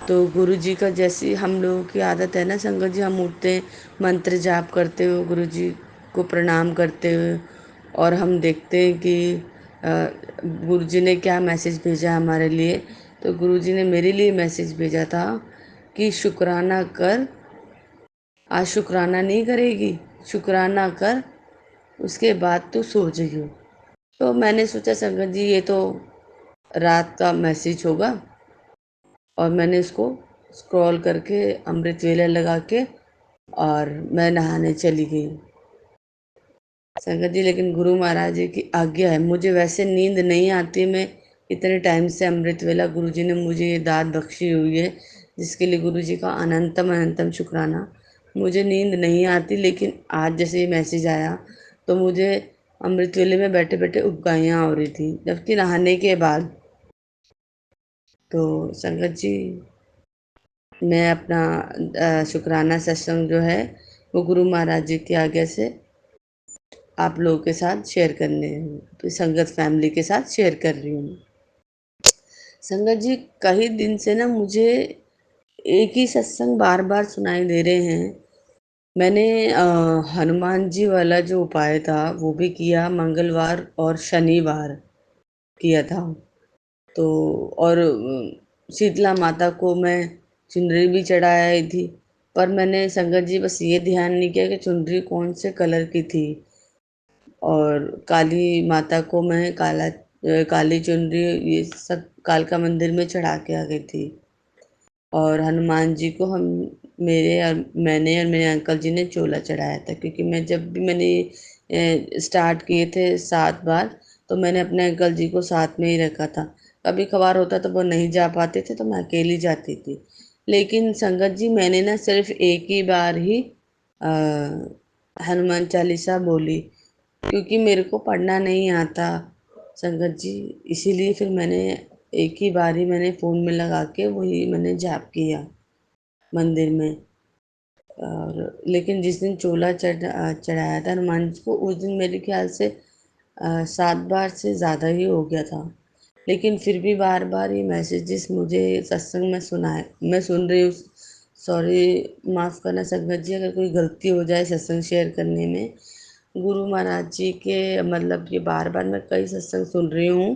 तो गुरु जी का जैसी हम लोगों की आदत है ना संगत जी, हम उठते हैं मंत्र जाप करते हुए, गुरु जी को प्रणाम करते हुए, और हम देखते हैं कि गुरु जी ने क्या मैसेज भेजा हमारे लिए। तो गुरु जी ने मेरे लिए मैसेज भेजा था कि शुक्राना कर, आज शुक्राना नहीं करेगी, शुक्राना कर, उसके बाद तो सो जाइयो। तो मैंने सोचा संगत जी ये तो रात का मैसेज होगा, और मैंने इसको स्क्रॉल करके अमृत वेला लगा के और मैं नहाने चली गई संगत जी। लेकिन गुरु महाराज जी की आज्ञा है, मुझे वैसे नींद नहीं आती। मैं इतने टाइम से अमृत वेला गुरु जी ने मुझे ये दात बख्शी हुई है, जिसके लिए गुरु जी का अनंतम अनंतम शुक्राना। मुझे नींद नहीं आती, लेकिन आज जैसे ये मैसेज आया तो मुझे अमृत वेले में बैठे बैठे उबकाइयाँ हो रही थी, जबकि नहाने के बाद। तो संगत जी, मैं अपना शुक्राना सत्संग जो है वो गुरु महाराज जी की आज्ञा से आप लोगों के साथ शेयर करने अपनी संगत फैमिली के साथ शेयर कर रही हूँ। संगत जी, कई दिन से ना मुझे एक ही सत्संग बार-बार सुनाई दे रहे हैं। मैंने हनुमान जी वाला जो उपाय था वो भी किया, मंगलवार और शनिवार किया था। तो और शीतला माता को मैं चुनरी भी चढ़ाई थी, पर मैंने संगत जी बस ये ध्यान नहीं किया कि चुनरी कौन से कलर की थी। और काली माता को मैं काली चुनरी ये सब कालका मंदिर में चढ़ा के आ गई थी। और हनुमान जी को मैंने और मेरे अंकल जी ने चोला चढ़ाया था, क्योंकि जब भी मैंने स्टार्ट किए थे 7 बार, तो मैंने अपने अंकल जी को साथ में ही रखा था। कभी कभार होता तो वो नहीं जा पाते थे तो मैं अकेली जाती थी। लेकिन संगत जी, मैंने ना सिर्फ एक ही बार ही अ, हनुमान चालीसा बोली, क्योंकि मेरे को पढ़ना नहीं आता संगत जी। इसीलिए फिर मैंने एक ही बार ही मैंने फ़ोन में लगा के वही मैंने जाप किया मंदिर में। और लेकिन जिस दिन चढ़ाया था हनुमान जी को, उस दिन मेरे ख्याल से 7 बार से ज़्यादा ही हो गया था। लेकिन फिर भी बार-बार ये मैसेजेस मुझे सत्संग में मैं सुन रही हूँ। सॉरी, माफ़ करना संगत जी अगर कोई गलती हो जाए सत्संग शेयर करने में। गुरु महाराज जी के मतलब ये बार-बार मैं कई सत्संग सुन रही हूँ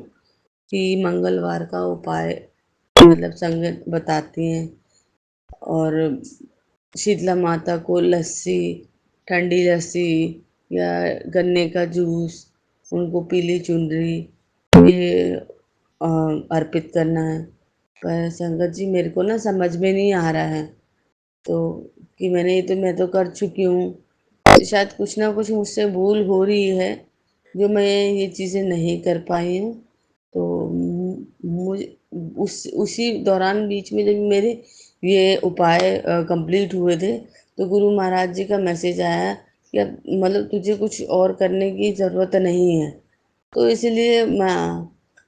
कि मंगलवार का उपाय मतलब संगत बताती हैं। और शीतला माता को लस्सी, ठंडी लस्सी या गन्ने का जूस, उनको पीली चुनरी ये अर्पित करना है। पर संगत जी, मेरे को ना समझ में नहीं आ रहा है, तो कि मैं तो कर चुकी हूँ। शायद कुछ ना कुछ मुझसे भूल हो रही है, जो मैं ये चीज़ें नहीं कर पाई हूँ। तो मुझे उसी दौरान बीच में जब मेरे ये उपाय कंप्लीट हुए थे, तो गुरु महाराज जी का मैसेज आया कि अब मतलब तुझे कुछ और करने की ज़रूरत नहीं है। तो इसीलिए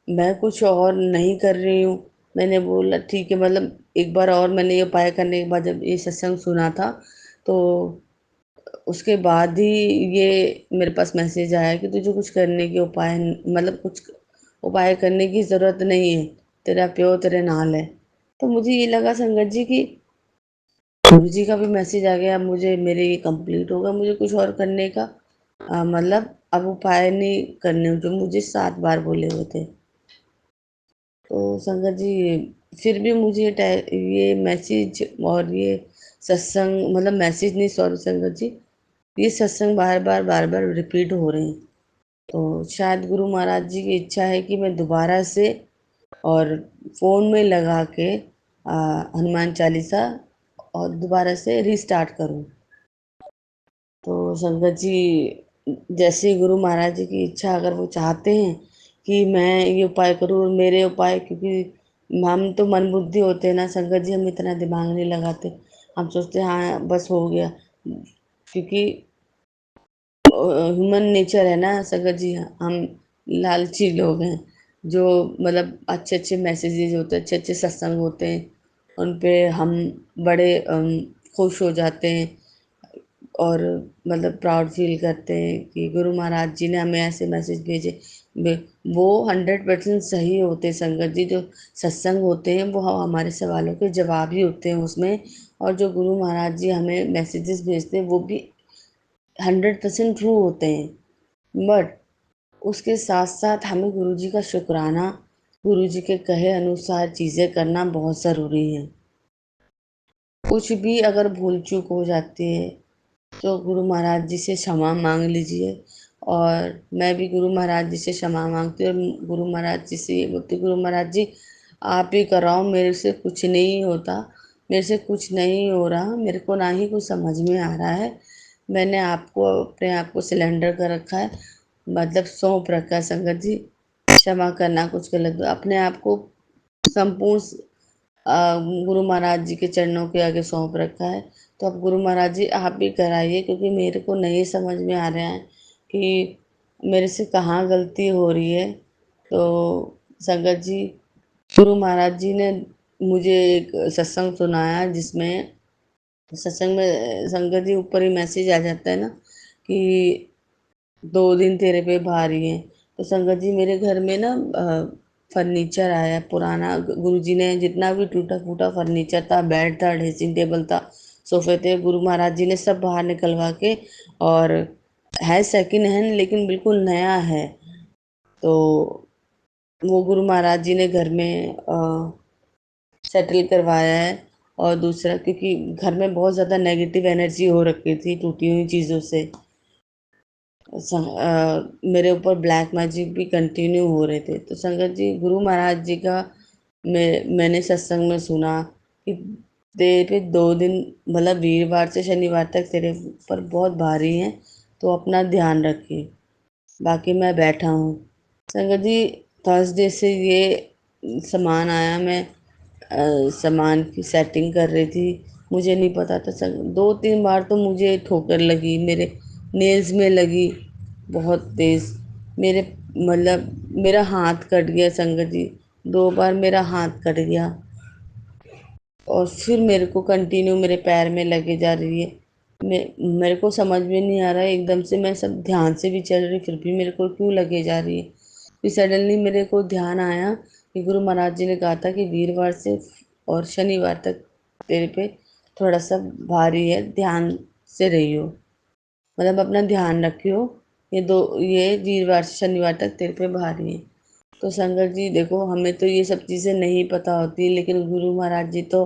मैं कुछ और नहीं कर रही हूँ। मैंने बोला ठीक है, मतलब एक बार और मैंने ये उपाय करने के बाद जब ये सत्संग सुना था, तो उसके बाद ही ये मेरे पास मैसेज आया कि तुझे कुछ करने के उपाय मतलब कुछ उपाय करने की ज़रूरत नहीं है, तेरा प्यो तेरे नाल है। तो मुझे ये लगा संगत जी कि गुरु जी का भी मैसेज आ गया, अब मुझे मेरे ये कंप्लीट होगा, मुझे कुछ और करने का मतलब अब उपाय नहीं करने जो मुझे 7 बार बोले हुए थे। तो संगत जी, फिर भी मुझे ये मैसेज और ये सत्संग मतलब मैसेज नहीं, सॉरी संगत जी, ये सत्संग बार-बार रिपीट हो रहे हैं। तो शायद गुरु महाराज जी की इच्छा है कि मैं दोबारा से और फ़ोन में लगा के हनुमान चालीसा और दोबारा से रीस्टार्ट करूँ। तो संगत जी, जैसे गुरु महाराज जी की इच्छा, अगर वो चाहते हैं कि मैं ये उपाय करूँ, और मेरे उपाय, क्योंकि हम तो मन बुद्धि होते हैं ना संगत जी, हम इतना दिमाग नहीं लगाते। हम सोचते हैं हाँ बस हो गया, क्योंकि ह्यूमन नेचर है ना संगत जी, हम लालची लोग हैं। जो मतलब अच्छे-अच्छे मैसेजेस होते हैं, अच्छे-अच्छे सत्संग होते हैं, उन पे हम बड़े खुश हो जाते हैं और मतलब प्राउड फ़ील करते हैं कि गुरु महाराज जी ने हमें ऐसे मैसेज भेजे। वे वो 100% सही होते हैं संगत जी, जो सत्संग होते हैं वो हमारे सवालों के जवाब ही होते हैं उसमें। और जो गुरु महाराज जी हमें मैसेजेस भेजते हैं वो भी 100% ट्रू होते हैं। बट उसके साथ-साथ हमें गुरुजी का शुकराना, गुरुजी के कहे अनुसार चीज़ें करना बहुत ज़रूरी है। कुछ भी अगर भूल-चूक हो जाती है, तो गुरु महाराज जी से क्षमा माँग लीजिए। और मैं भी गुरु महाराज जी से क्षमा माँगती हूँ, और गुरु महाराज जी से ये बोलती हूँ, गुरु महाराज जी आप ही कराओ, मेरे से कुछ नहीं होता, मेरे से कुछ नहीं हो रहा, मेरे को ना ही कुछ समझ में आ रहा है। मैंने आपको अपने आप को सिलेंडर कर रखा है, मतलब सौंप रखा है संगत जी। क्षमा करना कुछ गलत अपने आप को संपूर्ण गुरु महाराज जी के चरणों के आगे सौंप रखा है। तो अब गुरु महाराज जी आप भी कराइए, क्योंकि मेरे को नहीं समझ में आ रहा है कि मेरे से कहाँ गलती हो रही है। तो संगत जी, गुरु महाराज जी ने मुझे एक सत्संग सुनाया, जिसमें सत्संग में संगत जी ऊपर ही मैसेज आ जाता है ना कि 2 दिन तेरे पे भारी हैं। तो संगत जी मेरे घर में ना फर्नीचर आया पुराना, गुरुजी ने जितना भी टूटा-फूटा फर्नीचर था, बेड था, ड्रेसिंग टेबल था, सोफ़े थे, गुरु महाराज जी ने सब बाहर निकलवा के, और है सेकंड हैंड लेकिन बिल्कुल नया है। तो वो गुरु महाराज जी ने घर में सेटल करवाया है। और दूसरा, क्योंकि घर में बहुत ज़्यादा नेगेटिव एनर्जी हो रखी थी टूटी हुई चीज़ों से, मेरे ऊपर ब्लैक मैजिक भी कंटिन्यू हो रहे थे। तो संगत जी गुरु महाराज जी का मैंने सत्संग में सुना कि तेरे पे 2 दिन, मतलब वीरवार से शनिवार तक तेरे ऊपर बहुत भारी हैं, तो अपना ध्यान रखिए। बाकी मैं बैठा हूँ। संगत जी थर्सडे से ये सामान आया, मैं सामान की सेटिंग कर रही थी, मुझे नहीं पता था। 2-3 बार तो मुझे ठोकर लगी, मेरे नेल्स में लगी बहुत तेज़। मेरे, मतलब मेरा हाथ कट गया संगत जी, 2 बार मेरा हाथ कट गया, और फिर मेरे को कंटिन्यू मेरे पैर में लगे जा रही है। मेरे को समझ में नहीं आ रहा है, एकदम से मैं सब ध्यान से भी चल रही फिर भी मेरे को क्यों लगे जा रही है। फिर सडनली मेरे को ध्यान आया कि गुरु महाराज जी ने कहा था कि वीरवार से और शनिवार तक तेरे पे थोड़ा सा भारी है, ध्यान से रहियो, मतलब अपना ध्यान रखियो। ये वीरवार से शनिवार तक तेरे पे भारी है। तो संगत जी देखो, हमें तो ये सब चीज़ें नहीं पता होती, लेकिन गुरु महाराज जी तो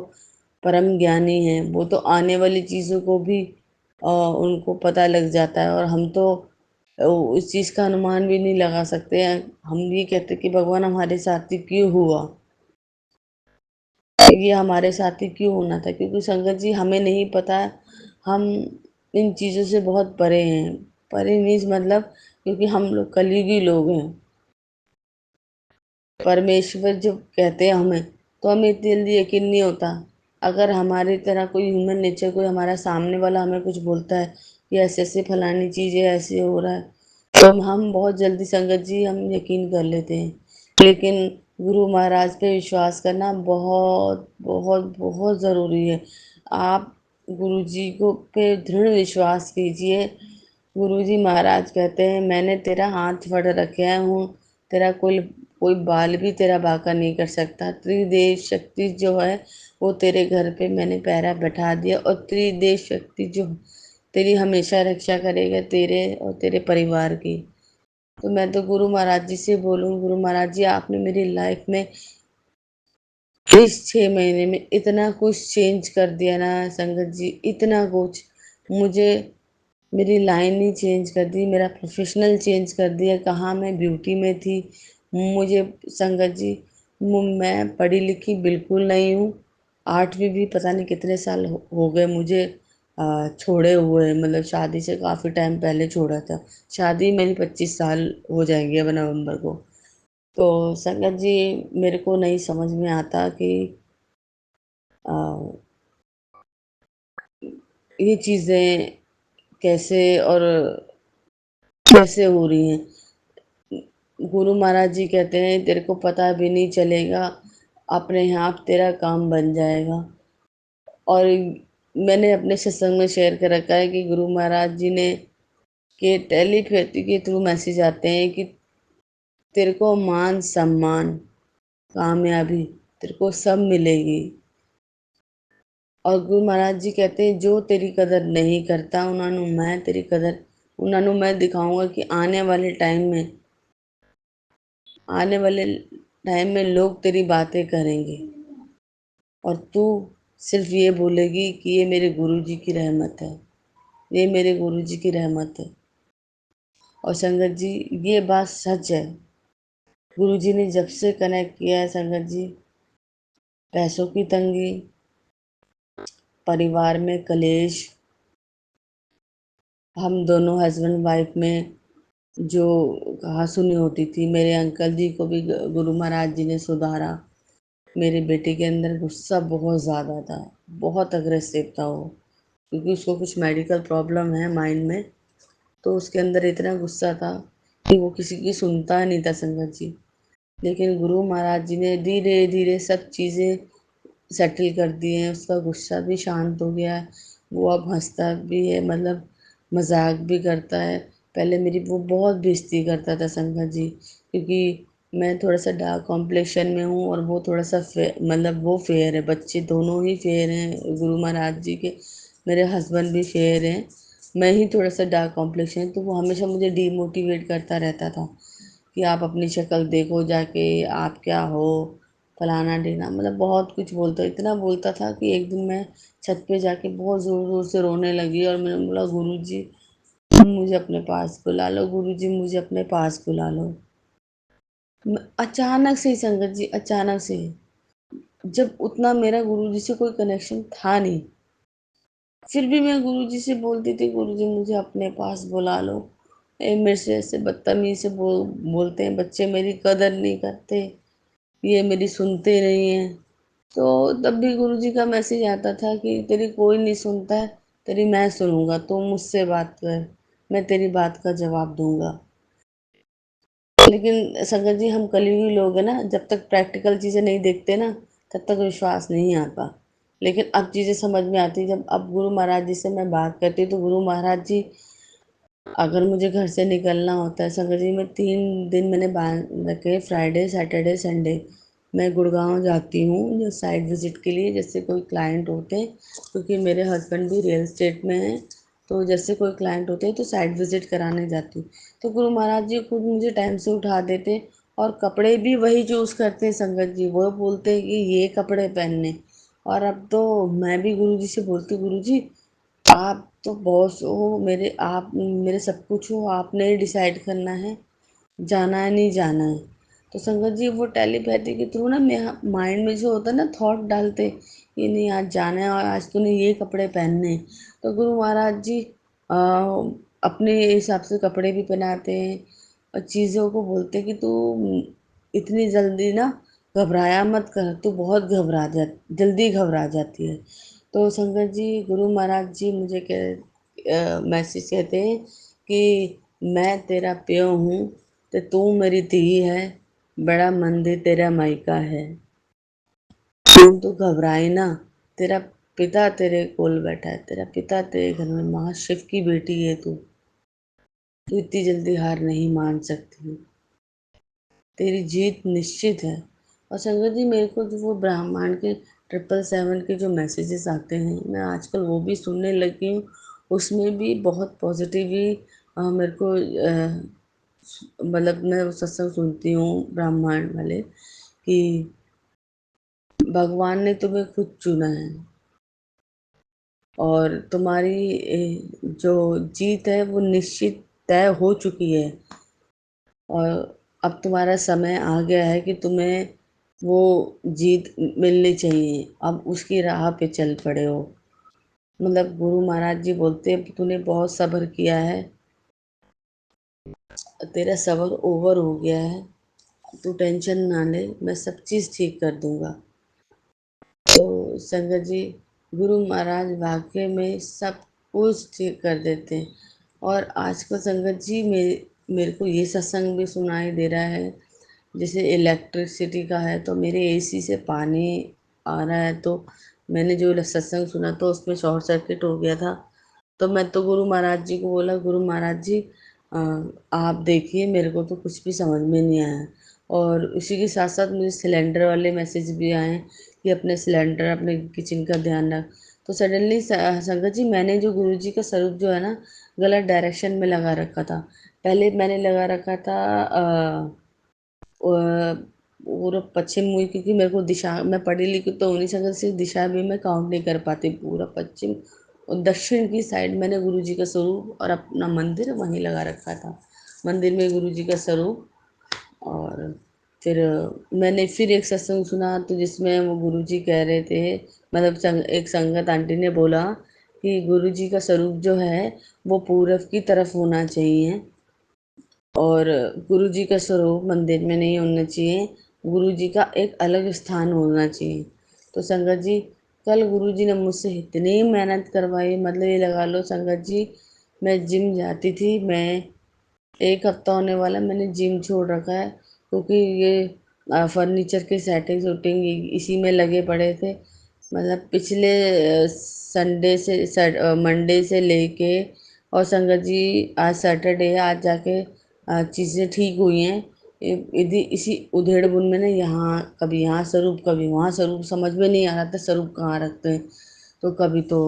परम ज्ञानी हैं, वो तो आने वाली चीज़ों को भी उनको पता लग जाता है, और हम तो उस चीज़ का अनुमान भी नहीं लगा सकते हैं। हम ये कहते कि भगवान हमारे साथ ही क्यों हुआ, ये हमारे साथ ही क्यों होना था, क्योंकि संगत जी हमें नहीं पता, हम इन चीज़ों से बहुत परे हैं। परे मीन्स मतलब, क्योंकि हम लोग कलयुगी लोग हैं। परमेश्वर जब कहते हैं हमें, तो हमें इतनी जल्दी यकीन नहीं होता। अगर हमारी तरह कोई ह्यूमन नेचर, कोई हमारा सामने वाला हमें कुछ बोलता है कि ऐसे ऐसे फलानी चीज़ है, ऐसे हो रहा है, तो हम बहुत जल्दी संगत जी हम यकीन कर लेते हैं। लेकिन गुरु महाराज पे विश्वास करना बहुत बहुत बहुत ज़रूरी है। आप गुरु जी को पे दृढ़ विश्वास कीजिए। गुरु जी महाराज कहते हैं, मैंने तेरा हाथ फड़ रखे हूँ, तेरा कोई कोई बाल भी तेरा बांका नहीं कर सकता। त्रिदेश शक्ति जो है वो तेरे घर पे मैंने पहरा बैठा दिया, और त्रिदेश शक्ति जो तेरी हमेशा रक्षा करेगा, तेरे और तेरे परिवार की। तो मैं तो गुरु महाराज जी से बोलूँ, गुरु महाराज जी आपने मेरी लाइफ में इस 6 महीने में इतना कुछ चेंज कर दिया ना संगत जी, इतना कुछ। मुझे मेरी लाइन ही चेंज कर दी, मेरा प्रोफेशनल चेंज कर दिया। कहाँ मैं ब्यूटी में थी, मुझे संगत जी, मैं पढ़ी लिखी बिल्कुल नहीं हूँ। 8वीं भी पता नहीं कितने साल हो गए मुझे छोड़े हुए, मतलब शादी से काफ़ी टाइम पहले छोड़ा था। शादी मेरी 25 साल हो जाएंगे अब नवंबर को। तो संगत जी मेरे को नहीं समझ में आता कि आ, ये चीज़ें कैसे और कैसे हो रही हैं। गुरु महाराज जी कहते हैं तेरे को पता भी नहीं चलेगा, अपने आप तेरा काम बन जाएगा। और मैंने अपने सत्संग में शेयर कर रखा है कि गुरु महाराज जी ने के टेलीपैथी के थ्रू मैसेज आते हैं कि तेरे को मान सम्मान कामयाबी तेरे को सब मिलेगी। और गुरु महाराज जी कहते हैं जो तेरी कदर नहीं करता उन्होंने मैं दिखाऊंगा कि आने वाले टाइम में लोग तेरी बातें करेंगे, और तू सिर्फ ये बोलेगी कि ये मेरे गुरुजी की रहमत है, ये मेरे गुरुजी की रहमत है। और संगत जी ये बात सच है। गुरुजी ने जब से कनेक्ट किया है संगत जी, पैसों की तंगी, परिवार में कलेश, हम दोनों हस्बैंड वाइफ में जो कहा सुनी होती थी, मेरे अंकल जी को भी गुरु महाराज जी ने सुधारा। मेरे बेटे के अंदर गुस्सा बहुत ज़्यादा था, बहुत अग्रेसिव था वो, क्योंकि उसको कुछ मेडिकल प्रॉब्लम है माइंड में। तो उसके अंदर इतना गुस्सा था कि वो किसी की सुनता नहीं था संगत जी। लेकिन गुरु महाराज जी ने धीरे धीरे सब चीज़ें सेटल कर दिए हैं, उसका गुस्सा भी शांत हो गया है, वो अब हंसता भी है, मतलब मजाक भी करता है। पहले मेरी वो बहुत बेइज्जती करता था संगत जी, क्योंकि मैं थोड़ा-सा डार्क कॉम्प्लेक्शन में हूँ और वो थोड़ा-सा मतलब वो फेयर है, बच्चे दोनों ही फेयर हैं गुरु महाराज जी के, मेरे हस्बैंड भी फेयर हैं, मैं ही थोड़ा-सा डार्क कॉम्प्लेक्शन, तो वो हमेशा मुझे डिमोटिवेट करता रहता था कि आप अपनी शक्ल देखो जाके, आप क्या हो, फलाना-ढिकाना, मतलब बहुत कुछ बोलता, इतना बोलता था कि एक दिन मैं छत पे जाके बहुत ज़ोर-ज़ोर से रोने लगी और मैंने बोला, गुरुजी मुझे अपने पास बुला लो, गुरुजी मुझे अपने पास बुला लो। अचानक से ही संगत जी, अचानक से ही, जब उतना मेरा गुरुजी से कोई कनेक्शन था नहीं, फिर भी मैं गुरुजी से बोलती थी, गुरुजी मुझे अपने पास बुला लो। मेरे से ऐसे बदतमीज़ी से बोलते हैं बच्चे, मेरी कदर नहीं करते, ये मेरी सुनते नहीं हैं। तो तब भी गुरुजी का मैसेज आता था कि तेरी कोई नहीं सुनता है, तेरी मैं सुनूँगा, तू मुझसे बात कर, मैं तेरी बात का जवाब दूँगा। लेकिन संगत जी, हम कलयुगी लोग हैं ना, जब तक प्रैक्टिकल चीज़ें नहीं देखते ना, तब तक विश्वास नहीं आता। लेकिन अब चीज़ें समझ में आती हैं, जब अब गुरु महाराज जी से मैं बात करती हूँ, तो गुरु महाराज जी, अगर मुझे घर से निकलना होता है संगत जी, मैं 3 दिन मैंने बांध रखे, फ्राइडे, सैटरडे, संडे, मैं गुड़गाँव जाती हूँ जो साइट विज़िट के लिए, जैसे कोई क्लाइंट होते हैं, क्योंकि मेरे हस्बैंड भी रियल एस्टेट में हैं, तो जैसे कोई क्लाइंट होते हैं तो साइट विज़िट कराने जाती हूँ। तो गुरु महाराज जी खुद मुझे टाइम से उठा देते और कपड़े भी वही चूज़ करते हैं संगत जी, वो बोलते हैं कि ये कपड़े पहनने। और अब तो मैं भी गुरुजी से बोलती हूँ, गुरुजी आप तो बॉस हो मेरे, आप मेरे सब कुछ हो, आपने ही डिसाइड करना है, जाना है नहीं जाना है। तो संगत जी, वो टेलीपैथी के थ्रू ना मेरा माइंड में जो होता है ना थॉट डालते कि नहीं आज जाना है और आज तूने ये कपड़े पहनने हैं। तो गुरु महाराज जी अपने हिसाब से कपड़े भी पहनाते हैं और चीज़ों को बोलते हैं कि तू इतनी जल्दी ना घबराया मत कर, तू बहुत जल्दी घबरा जाती है। तो संगत जी, गुरु महाराज जी मुझे मैसेज कहते हैं कि मैं तेरा प्यो हूँ, तो तू मेरी धी है, बड़ा मंदिर तेरा मायका है, तू घबराए ना, तेरा पिता तेरे कोल बैठा है, तेरा पिता तेरे घर में, महाशिव की बेटी है तू, तू इतनी जल्दी हार नहीं मान सकती, तेरी जीत निश्चित है। और संगत जी, मेरे को जो वो ब्रह्मांड के 777 के जो मैसेजेस आते हैं, मैं आजकल वो भी सुनने लगी हूँ, उसमें भी बहुत पॉजिटिव ही मेरे को मतलब मैं वो सत्संग सुनती हूँ ब्रह्मांड वाले कि भगवान ने तुम्हें खुद चुना है और तुम्हारी जो जीत है वो निश्चित तय हो चुकी है और अब तुम्हारा समय आ गया है कि तुम्हें वो जीत मिलनी चाहिए, अब उसकी राह पे चल पड़े हो। मतलब गुरु महाराज जी बोलते हैं कि तूने बहुत सब्र किया है, तेरा सब्र ओवर हो गया है, तू टेंशन ना ले, मैं सब चीज़ ठीक कर दूंगा। तो संगत जी, गुरु महाराज वाकई में सब कुछ ठीक कर देते हैं। और आजकल संगत जी, मेरे को ये सत्संग भी सुनाई दे रहा है, जैसे इलेक्ट्रिसिटी का है, तो मेरे एसी से पानी आ रहा है, तो मैंने जो सत्संग सुना तो उसमें शॉर्ट सर्किट हो गया था। तो मैं तो गुरु महाराज जी को बोला, गुरु महाराज जी अ, आप देखिए, मेरे को तो कुछ भी समझ में नहीं आया। और उसी के साथ साथ मुझे सिलेंडर वाले मैसेज भी आए कि अपने सिलेंडर, अपने किचन का ध्यान रख। तो सडनली संगत जी, मैंने जो गुरु जी का स्वरूप जो है ना, गलत डायरेक्शन में लगा रखा था। पहले मैंने लगा रखा था पूरा पश्चिम मुही, क्योंकि मेरे को दिशा, मैं पढ़ी लिखी तो उन्हीं संगत से दिशा भी मैं काउंट नहीं कर पाती, पूरा पश्चिम और दक्षिण की साइड मैंने गुरु जी का स्वरूप और अपना मंदिर वहीं लगा रखा था, मंदिर में गुरु जी का स्वरूप। और फिर मैंने फिर एक सत्संग सुना, तो जिसमें वो गुरु जी कह रहे थे, मतलब एक संगत आंटी ने बोला कि गुरु जी का स्वरूप जो है वो पूरब की तरफ होना चाहिए और गुरु जी का स्वरूप मंदिर में नहीं होना चाहिए, गुरु जी का एक अलग स्थान होना चाहिए। तो संगत जी, कल गुरु जी ने मुझसे इतनी मेहनत करवाई, मतलब ये लगा लो संगत जी, मैं जिम जाती थी, मैं 1 हफ्ता होने वाला मैंने जिम छोड़ रखा है, क्योंकि ये फर्नीचर की सेटिंग शूटिंग इसी में लगे पड़े थे। मतलब पिछले संडे से मंडे से लेके और संगत जी आज सैटरडे है, आज जाके चीज़ें ठीक हुई हैं। यदि इसी उधेड़-बुन में ना कभी यहाँ स्वरूप कभी वहाँ स्वरूप, समझ में नहीं आ रहा था स्वरूप कहाँ रखते हैं। तो कभी तो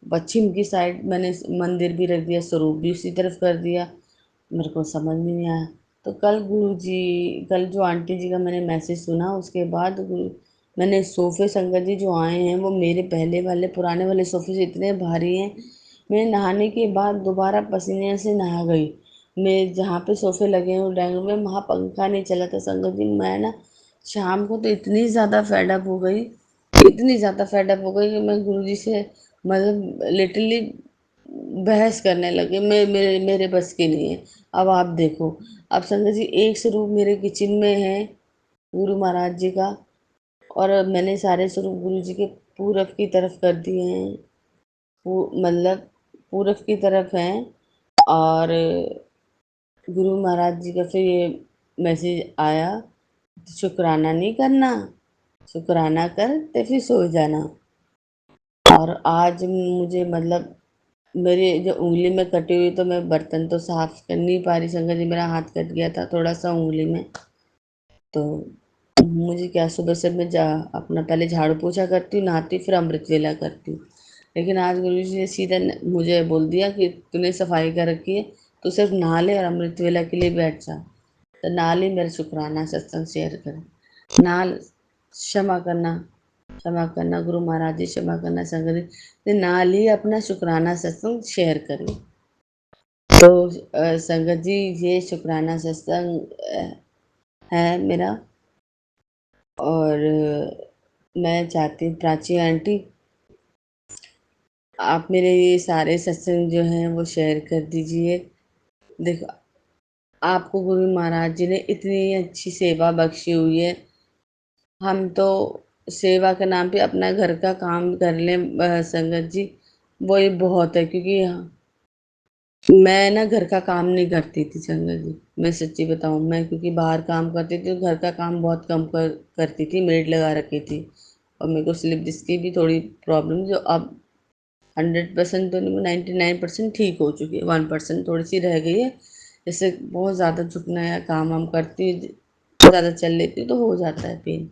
पश्चिम की साइड मैंने मंदिर भी रख दिया, स्वरूप भी उसी तरफ कर दिया, मेरे को समझ में नहीं आया। तो कल जो आंटी जी का मैंने मैसेज सुना, उसके बाद मैंने सोफ़े, संगत जी जो आए हैं वो मेरे पहले वाले पुराने वाले सोफ़े से इतने भारी हैं, मैं नहाने के बाद दोबारा पसीने से नहा गई। मैं जहाँ पे सोफ़े लगे हैं उस डाइनिंग रूम में, वहाँ पंखा नहीं चला था संगत जी। मैं ना शाम को तो इतनी ज़्यादा फेड अप हो गई, इतनी ज़्यादा फेड अप हो गई कि मैं गुरुजी से मतलब लिटरली बहस करने लगे। मेरे बस की नहीं है। अब आप देखो, अब संगत जी एक स्वरूप मेरे किचन में है गुरु महाराज जी का, और मैंने सारे स्वरूप गुरु जी के पूरब की तरफ कर दिए हैं, मतलब पूरब की तरफ हैं। और गुरु महाराज जी का फिर ये मैसेज आया, शुक्राना नहीं करना, शुक्राना कर ते फिर सो जाना। और आज मुझे मतलब मेरी जो उंगली में कटी हुई, तो मैं बर्तन तो साफ कर नहीं पा रही संगत जी, मेरा हाथ कट गया था थोड़ा सा उंगली में। तो मुझे क्या, सुबह से मैं अपना पहले झाड़ू पोछा करती हूँ, नहाती हूँ, फिर अमृत वेला करती हूँ। लेकिन आज गुरु जी ने सीधा मुझे बोल दिया कि तूने सफाई कर रखी है, तो सिर्फ नहा ले और अमृत वेला के लिए बैठ जा। तो नहा ले, मेरा शुक्राना सत्संग शेयर कर, नहा क्षमा करना, क्षमा करना गुरु महाराज जी, क्षमा करना संगत जी, तो नहा ली अपना शुक्राना सत्संग शेयर करें। तो संगत जी ये शुक्राना सत्संग है मेरा। और मैं चाहती हूँ प्राची आंटी, आप मेरे ये सारे सत्संग जो हैं वो शेयर कर दीजिए। देखो, आपको गुरु महाराज जी ने इतनी अच्छी सेवा बख्शी हुई है, हम तो सेवा के नाम पे अपना घर का काम कर लें संगत जी, वो ही बहुत है। क्योंकि मैं ना घर का काम नहीं करती थी संगत जी, मैं सच्ची बताऊँ, मैं क्योंकि बाहर काम करती थी तो घर का काम बहुत कम करती थी, मेड लगा रखी थी। और मेरे को स्लिप डिस्क की भी थोड़ी प्रॉब्लम, जो अब 100% तो नहीं, 99% ठीक हो चुकी है, 1% थोड़ी सी रह गई है। जैसे बहुत ज़्यादा झुकना या काम वाम करती हूँ, ज़्यादा चल लेती हूँ तो हो जाता है पेन।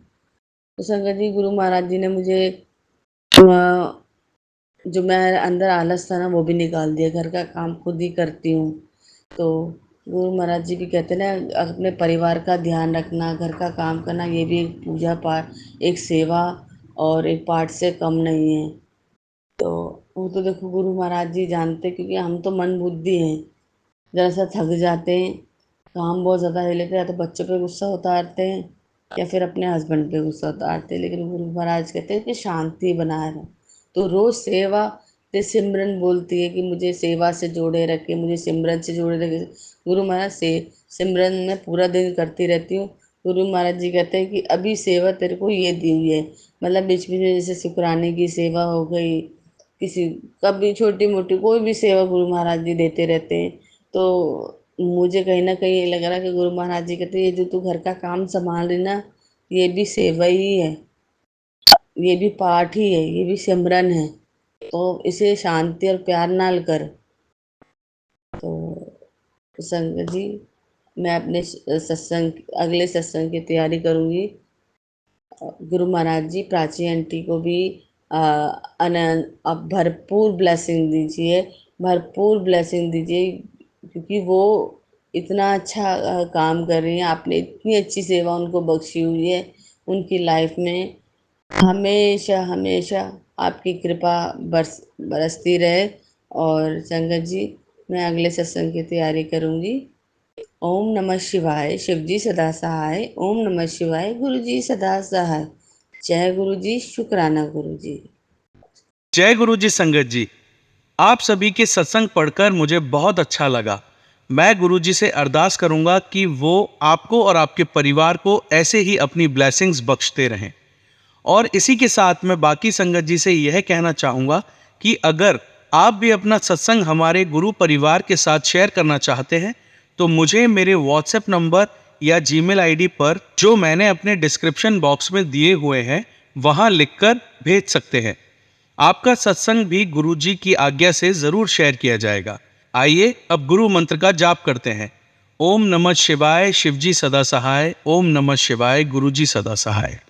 तो संगत जी गुरु महाराज जी ने मुझे जो मैं अंदर आलस था ना वो भी निकाल दिया, घर का काम खुद ही करती हूँ। तो गुरु महाराज जी भी कहते हैं ना, अपने परिवार का ध्यान रखना, घर का काम करना, ये भी एक पूजा पाठ, एक सेवा और एक पाठ से कम नहीं है। तो वो तो देखो गुरु महाराज जी जानते, क्योंकि हम तो मन बुद्धि हैं, ज़रा सा थक जाते हैं, काम बहुत ज़्यादा ले लेते हैं, या तो बच्चों पे गुस्सा उतारते हैं या फिर अपने हस्बैंड पे गुस्सा उतारते हैं। लेकिन गुरु महाराज कहते हैं कि शांति बनाए रहो। तो रोज़ सेवा से सिमरन बोलती है कि मुझे सेवा से जोड़े रखे, मुझे सिमरन से जोड़े रखे। गुरु महाराज से सिमरन मैं पूरा दिन करती रहती हूँ। गुरु महाराज जी कहते हैं कि अभी सेवा तेरे को ये दी हुई है, मतलब बीच बीच में जैसे शुक्राने की सेवा हो गई, किसी कभी छोटी मोटी कोई भी सेवा गुरु महाराज जी देते रहते हैं। तो मुझे कहीं ना कहीं ये लग रहा है कि गुरु महाराज जी कहते हैं, ये जो तू घर का काम संभाल रही ना, ये भी सेवा ही है, ये भी पाठ ही है, ये भी सिमरन है, तो इसे शांति और प्यार नाल कर। तो संगत जी मैं अपने सत्संग, अगले सत्संग की तैयारी करूँगी। गुरु महाराज जी प्राची आंटी को भी अब भरपूर ब्लेसिंग दीजिए, भरपूर ब्लेसिंग दीजिए, क्योंकि वो इतना अच्छा काम कर रही हैं, आपने इतनी अच्छी सेवा उनको बख्शी हुई है, उनकी लाइफ में हमेशा हमेशा आपकी कृपा बरसती रहे। और संगत जी मैं अगले सत्संग की तैयारी करूँगी। ओम नमः शिवाय, शिवजी सदा सहाय, ओम नमः शिवाय, गुरु जी सदा सहाय। जय गुरु जी, शुक्राना गुरु जी। जय गुरु जी संगत जी, आप सभी के सत्संग पढ़कर मुझे बहुत अच्छा लगा। मैं गुरु जी से अरदास करूंगा कि वो आपको और आपके परिवार को ऐसे ही अपनी ब्लेसिंग्स बख्शते रहें। और इसी के साथ मैं बाकी संगत जी से यह कहना चाहूँगा कि अगर आप भी अपना सत्संग हमारे गुरु परिवार के साथ शेयर करना चाहते हैं तो मुझे मेरे व्हाट्सएप नंबर या जीमेल आईडी पर, जो मैंने अपने डिस्क्रिप्शन बॉक्स में दिए हुए हैं, वहाँ लिखकर भेज सकते हैं। आपका सत्संग भी गुरु जी की आज्ञा से ज़रूर शेयर किया जाएगा। आइए अब गुरु मंत्र का जाप करते हैं। ओम नमः शिवाय, शिवजी सदा सहाय। ओम नमः शिवाय, गुरुजी सदा सहाय।